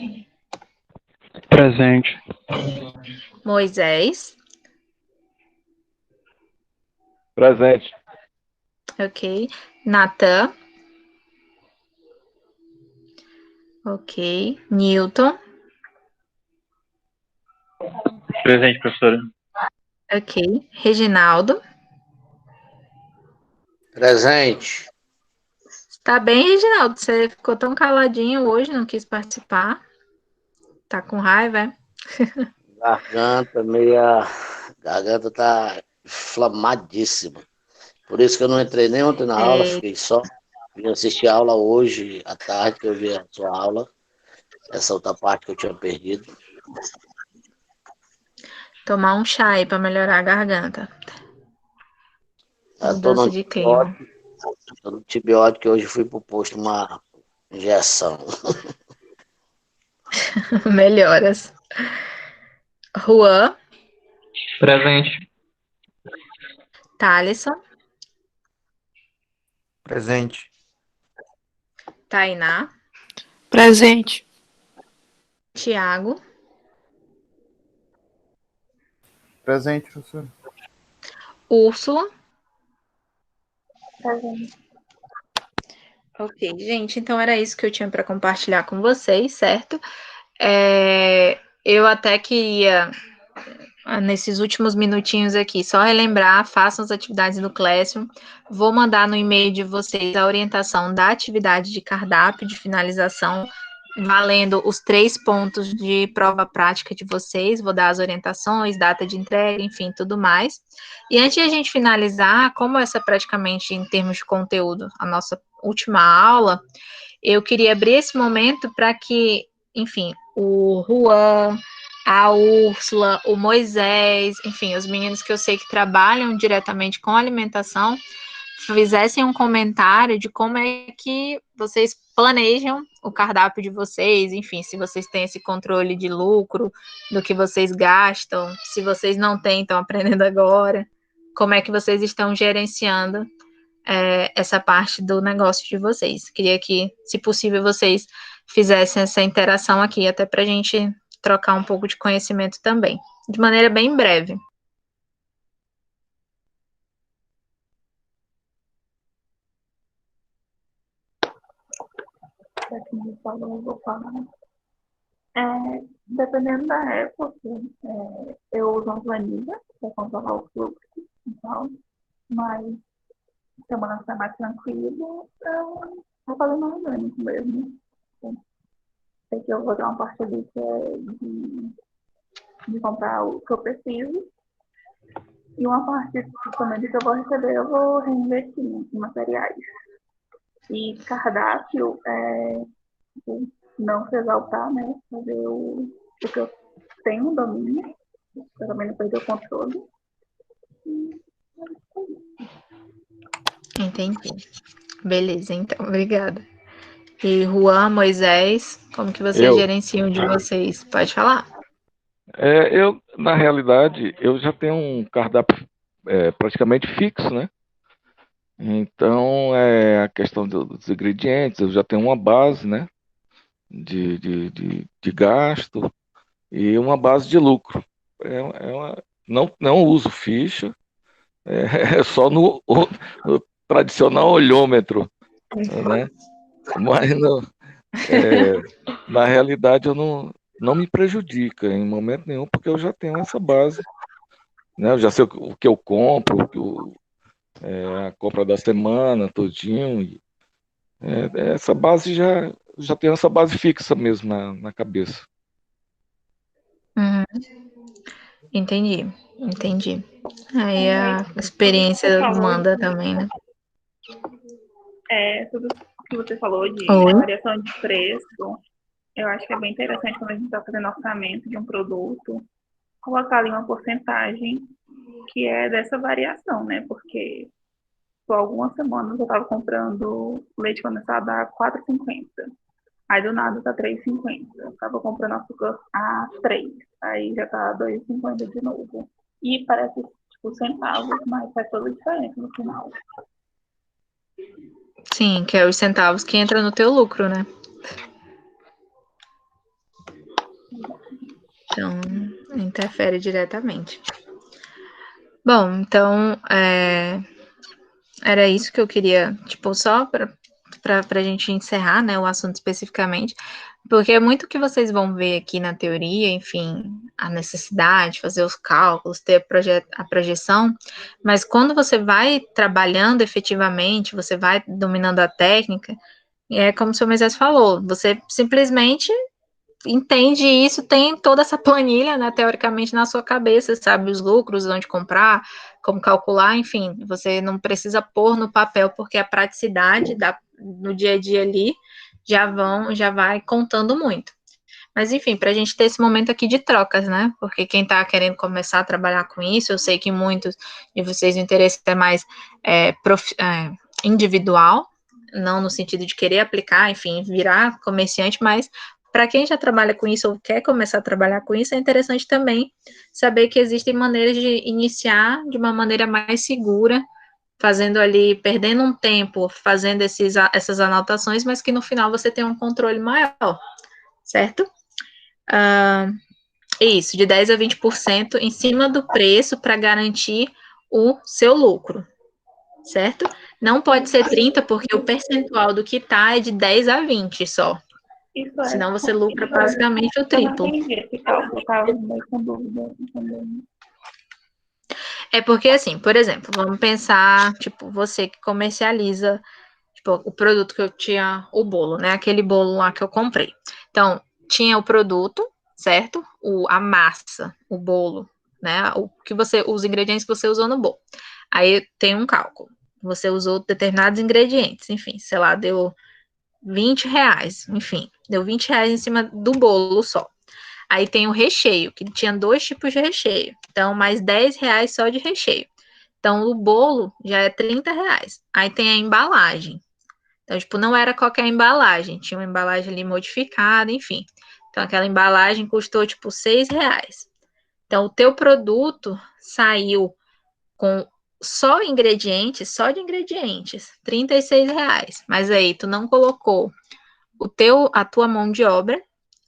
Presente. Moisés. Presente. Ok. Natan. Ok. Newton. Presente, professora. Ok. Reginaldo. Presente. Tá bem, Reginaldo? Você ficou tão caladinho hoje, não quis participar? Tá com raiva, é? Garganta tá inflamadíssima. Por isso que eu não entrei nem ontem na aula, fiquei só. Vim assistir a aula hoje à tarde, que eu vi a sua aula. Essa outra parte que eu tinha perdido. Tomar um chá aí pra melhorar a garganta. Eu tô no Mudança de clima. antibiótico e hoje fui pro posto uma injeção. Melhoras. Juan. Presente. Thaleson. Presente. Tainá. Presente. Tiago. Presente, professor. Úrsula. Presente. Ok, gente, então era isso que eu tinha para compartilhar com vocês, certo? Eu até queria, nesses últimos minutinhos aqui, só relembrar, façam as atividades do Classroom. Vou mandar no e-mail de vocês a orientação da atividade de cardápio de finalização, valendo os 3 pontos de prova prática de vocês. Vou dar as orientações, data de entrega, enfim, tudo mais. E antes de a gente finalizar, como essa é praticamente, em termos de conteúdo, a nossa última aula, eu queria abrir esse momento para que, enfim, o Juan, a Úrsula, o Moisés, enfim, os meninos que eu sei que trabalham diretamente com alimentação, fizessem um comentário de como é que vocês planejam o cardápio de vocês, enfim, se vocês têm esse controle de lucro, do que vocês gastam, se vocês não têm, estão aprendendo agora, como é que vocês estão gerenciando essa parte do negócio de vocês. Queria que, se possível, vocês fizessem essa interação aqui, até para a gente trocar um pouco de conhecimento também, de maneira bem breve. Eu vou falar. Dependendo da época, eu uso uma planilha para controlar o fluxo e tal, mas semana está mais tranquila, eu vou fazer no orgânico mesmo. Sei que eu vou ter uma parte ali que é de comprar o que eu preciso, e uma parte também do que eu vou receber eu vou reinvestir em materiais. E cardápio, não se exaltar, né? Fazer o que eu tenho domínio, para também não perder o controle. Entendi. Beleza, então, obrigada. E Juan, Moisés, como que vocês gerenciam de vocês? Pode falar. Na realidade, eu já tenho um cardápio praticamente fixo, né? Então, a questão dos ingredientes, eu já tenho uma base, né? de gasto e uma base de lucro. Não uso ficha, é só no tradicional olhômetro, né? Mas na realidade eu não me prejudica em momento nenhum, porque eu já tenho essa base, né? Eu já sei o que eu compro, a compra da semana, todinho. Essa base já tem essa base fixa mesmo na cabeça. Uhum. Entendi. Aí a Tudo que você experiência falou manda também, né? tudo que você falou de Oi? variação de preço, eu acho que é bem interessante quando a gente está fazendo orçamento de um produto, colocar ali uma porcentagem que é dessa variação, né? Porque por algumas semanas eu estava comprando leite condensado a 4,50. Aí do nada tá 3,50. Eu tava comprando açúcar a 3. Aí já tá 2,50 de novo. E parece, tipo, centavos, mas faz toda a diferença no final. Sim, que é os centavos que entram no teu lucro, né? Então, interfere diretamente. Bom, então, era isso que eu queria, tipo, só pra gente encerrar, né, o assunto especificamente, porque é muito que vocês vão ver aqui na teoria, enfim, a necessidade, fazer os cálculos, ter a projeção, mas quando você vai trabalhando efetivamente, você vai dominando a técnica, é como o seu Moisés falou, você simplesmente entende isso, tem toda essa planilha, né, teoricamente na sua cabeça, sabe os lucros, onde comprar, como calcular, enfim, você não precisa pôr no papel, porque a praticidade no dia a dia ali já vai contando muito. Mas enfim, para a gente ter esse momento aqui de trocas, né? Porque quem está querendo começar a trabalhar com isso, eu sei que muitos de vocês o interesse é mais individual, não no sentido de querer aplicar, enfim, virar comerciante, mas para quem já trabalha com isso ou quer começar a trabalhar com isso, é interessante também saber que existem maneiras de iniciar de uma maneira mais segura, fazendo ali, perdendo um tempo, fazendo essas anotações, mas que no final você tem um controle maior, certo? Isso, de 10 a 20% em cima do preço para garantir o seu lucro, certo? Não pode ser 30, porque o percentual do que tá é de 10 a 20 só. Isso é. Senão você lucra basicamente o Eu não triplo. entendi esse cálculo, eu tava meio com dúvida. É porque, assim, por exemplo, vamos pensar, tipo, você que comercializa, tipo, o produto que eu tinha, o bolo, né? Aquele bolo lá que eu comprei. Então, tinha o produto, certo? A massa, o bolo, né? Os ingredientes que você usou no bolo. Aí tem um cálculo. Você usou determinados ingredientes, enfim, sei lá, deu R$ 20, enfim, deu R$ 20 em cima do bolo só. Aí tem o recheio, que tinha 2 tipos de recheio. Então, mais R$ 10 só de recheio. Então, o bolo já é R$ 30. Aí tem a embalagem. Então, tipo, não era qualquer embalagem. Tinha uma embalagem ali modificada, enfim. Então, aquela embalagem custou, tipo, R$ 6. Então, o teu produto saiu com só de ingredientes, R$ 36. Mas aí, tu não colocou a tua mão de obra,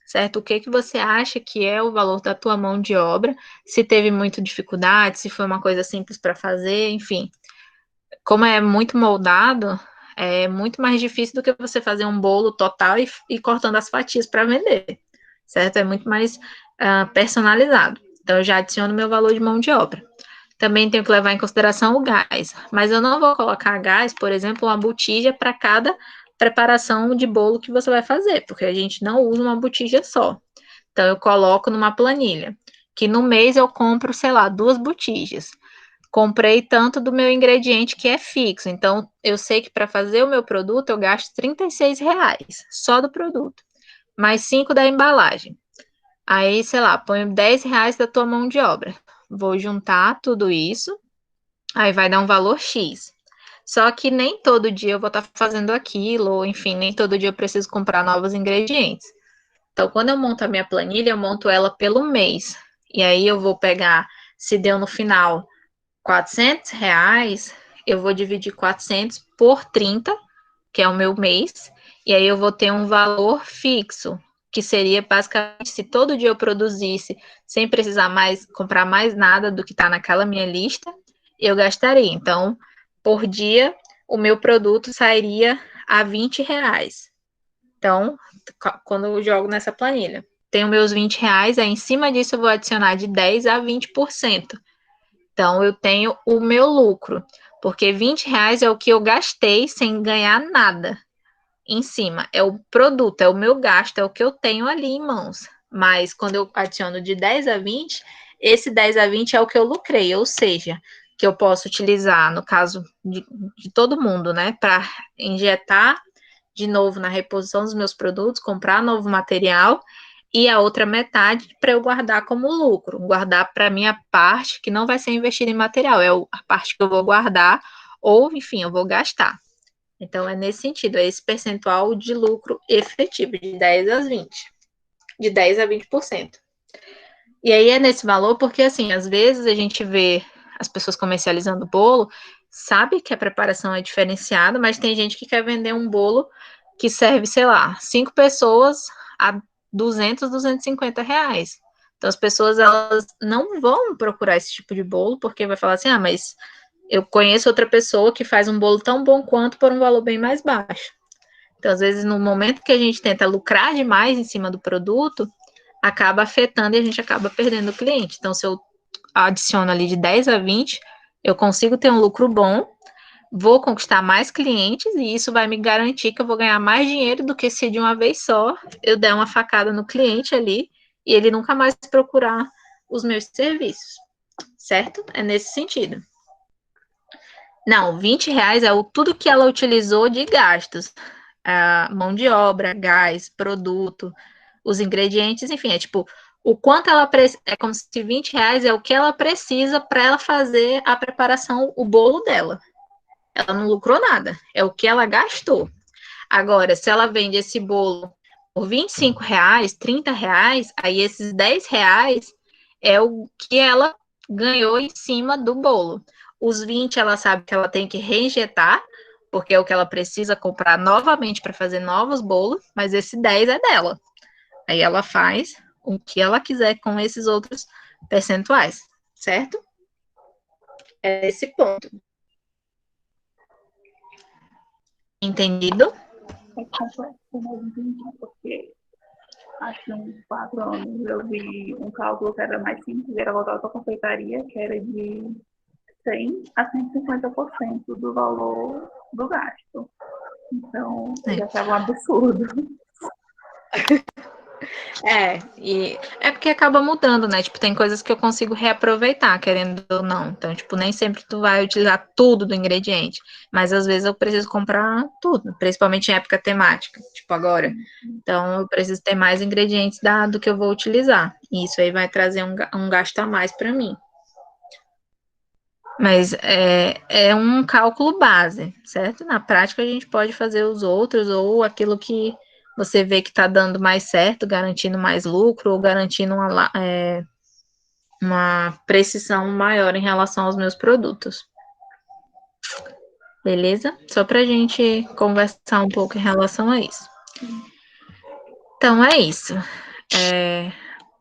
certo? O que que você acha que é o valor da tua mão de obra? Se teve muita dificuldade, se foi uma coisa simples para fazer, enfim. Como é muito moldado, é muito mais difícil do que você fazer um bolo total e cortando as fatias para vender, certo? É muito mais personalizado. Então, eu já adiciono meu valor de mão de obra. Também tenho que levar em consideração o gás, mas eu não vou colocar gás, por exemplo, uma botija para cada preparação de bolo que você vai fazer, porque a gente não usa uma botija só. Então, eu coloco numa planilha, que no mês eu compro, sei lá, 2 botijas. Comprei tanto do meu ingrediente que é fixo, então eu sei que para fazer o meu produto eu gasto R$ 36 só do produto, mais 5 da embalagem. Aí, sei lá, ponho R$ 10 da tua mão de obra. Vou juntar tudo isso, aí vai dar um valor X. Só que nem todo dia eu vou estar fazendo aquilo, ou enfim, nem todo dia eu preciso comprar novos ingredientes. Então, quando eu monto a minha planilha, eu monto ela pelo mês. E aí eu vou pegar, se deu no final R$ 400, eu vou dividir 400 por 30, que é o meu mês, E aí eu vou ter um valor fixo, que seria basicamente se todo dia eu produzisse sem precisar mais comprar mais nada do que está naquela minha lista, eu gastaria. Então, por dia, o meu produto sairia a R$ 20. Então, quando eu jogo nessa planilha, tenho meus R$ 20, aí em cima disso eu vou adicionar de 10% a 20%. Então, eu tenho o meu lucro, porque R$ 20 é o que eu gastei sem ganhar nada em cima. É o produto, é o meu gasto, é o que eu tenho ali em mãos. Mas quando eu adiciono de 10 a 20, esse 10 a 20 é o que eu lucrei, ou seja, que eu posso utilizar, no caso de todo mundo, né, para injetar de novo na reposição dos meus produtos, comprar novo material, e a outra metade para eu guardar como lucro, guardar para minha parte que não vai ser investida em material, é a parte que eu vou guardar, ou enfim, eu vou gastar. Então, é nesse sentido, é esse percentual de lucro efetivo, de 10 a 20, de 10 a 20%. E aí é nesse valor porque, assim, às vezes a gente vê as pessoas comercializando bolo, sabe que a preparação é diferenciada, mas tem gente que quer vender um bolo que serve, sei lá, 5 pessoas a 200, R$ 250. Então, as pessoas, elas não vão procurar esse tipo de bolo, porque vai falar assim, ah, mas eu conheço outra pessoa que faz um bolo tão bom quanto por um valor bem mais baixo. Então, às vezes, no momento que a gente tenta lucrar demais em cima do produto, acaba afetando e a gente acaba perdendo o cliente. Então, se eu adiciono ali de 10 a 20, eu consigo ter um lucro bom, vou conquistar mais clientes e isso vai me garantir que eu vou ganhar mais dinheiro do que se de uma vez só eu der uma facada no cliente ali e ele nunca mais procurar os meus serviços, certo? É nesse sentido. Não, R$ 20 é tudo que ela utilizou de gastos. A mão de obra, gás, produto, os ingredientes, enfim, é tipo, o quanto ela é como se R$ 20 é o que ela precisa para ela fazer a preparação, o bolo dela. Ela não lucrou nada, é o que ela gastou. Agora, se ela vende esse bolo por R$ 25, R$ 30, aí esses R$ 10 é o que ela ganhou em cima do bolo. Os 20 ela sabe que ela tem que reinjetar, porque é o que ela precisa comprar novamente para fazer novos bolos, mas esse 10 é dela. Aí ela faz o que ela quiser com esses outros percentuais, certo? É esse ponto. Entendido? É complexo, mas entendi, porque acho que uns 4 anos eu vi um cálculo que era mais simples, era voltado para a confeitaria, que era de 100 a 150% do valor do gasto. Então, eu já achava um absurdo. E é porque acaba mudando, né? Tipo, tem coisas que eu consigo reaproveitar, querendo ou não. Então, tipo, nem sempre tu vai utilizar tudo do ingrediente, mas às vezes eu preciso comprar tudo, principalmente em época temática, tipo agora. Então, eu preciso ter mais ingredientes do que eu vou utilizar. E isso aí vai trazer um gasto a mais para mim. Mas é um cálculo base, certo? Na prática, a gente pode fazer os outros ou aquilo que você vê que está dando mais certo, garantindo mais lucro ou garantindo uma precisão maior em relação aos meus produtos. Beleza? Só para a gente conversar um pouco em relação a isso. Então, é isso.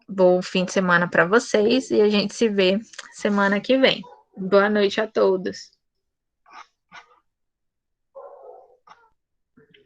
Bom fim de semana para vocês e a gente se vê semana que vem. Boa noite a todos.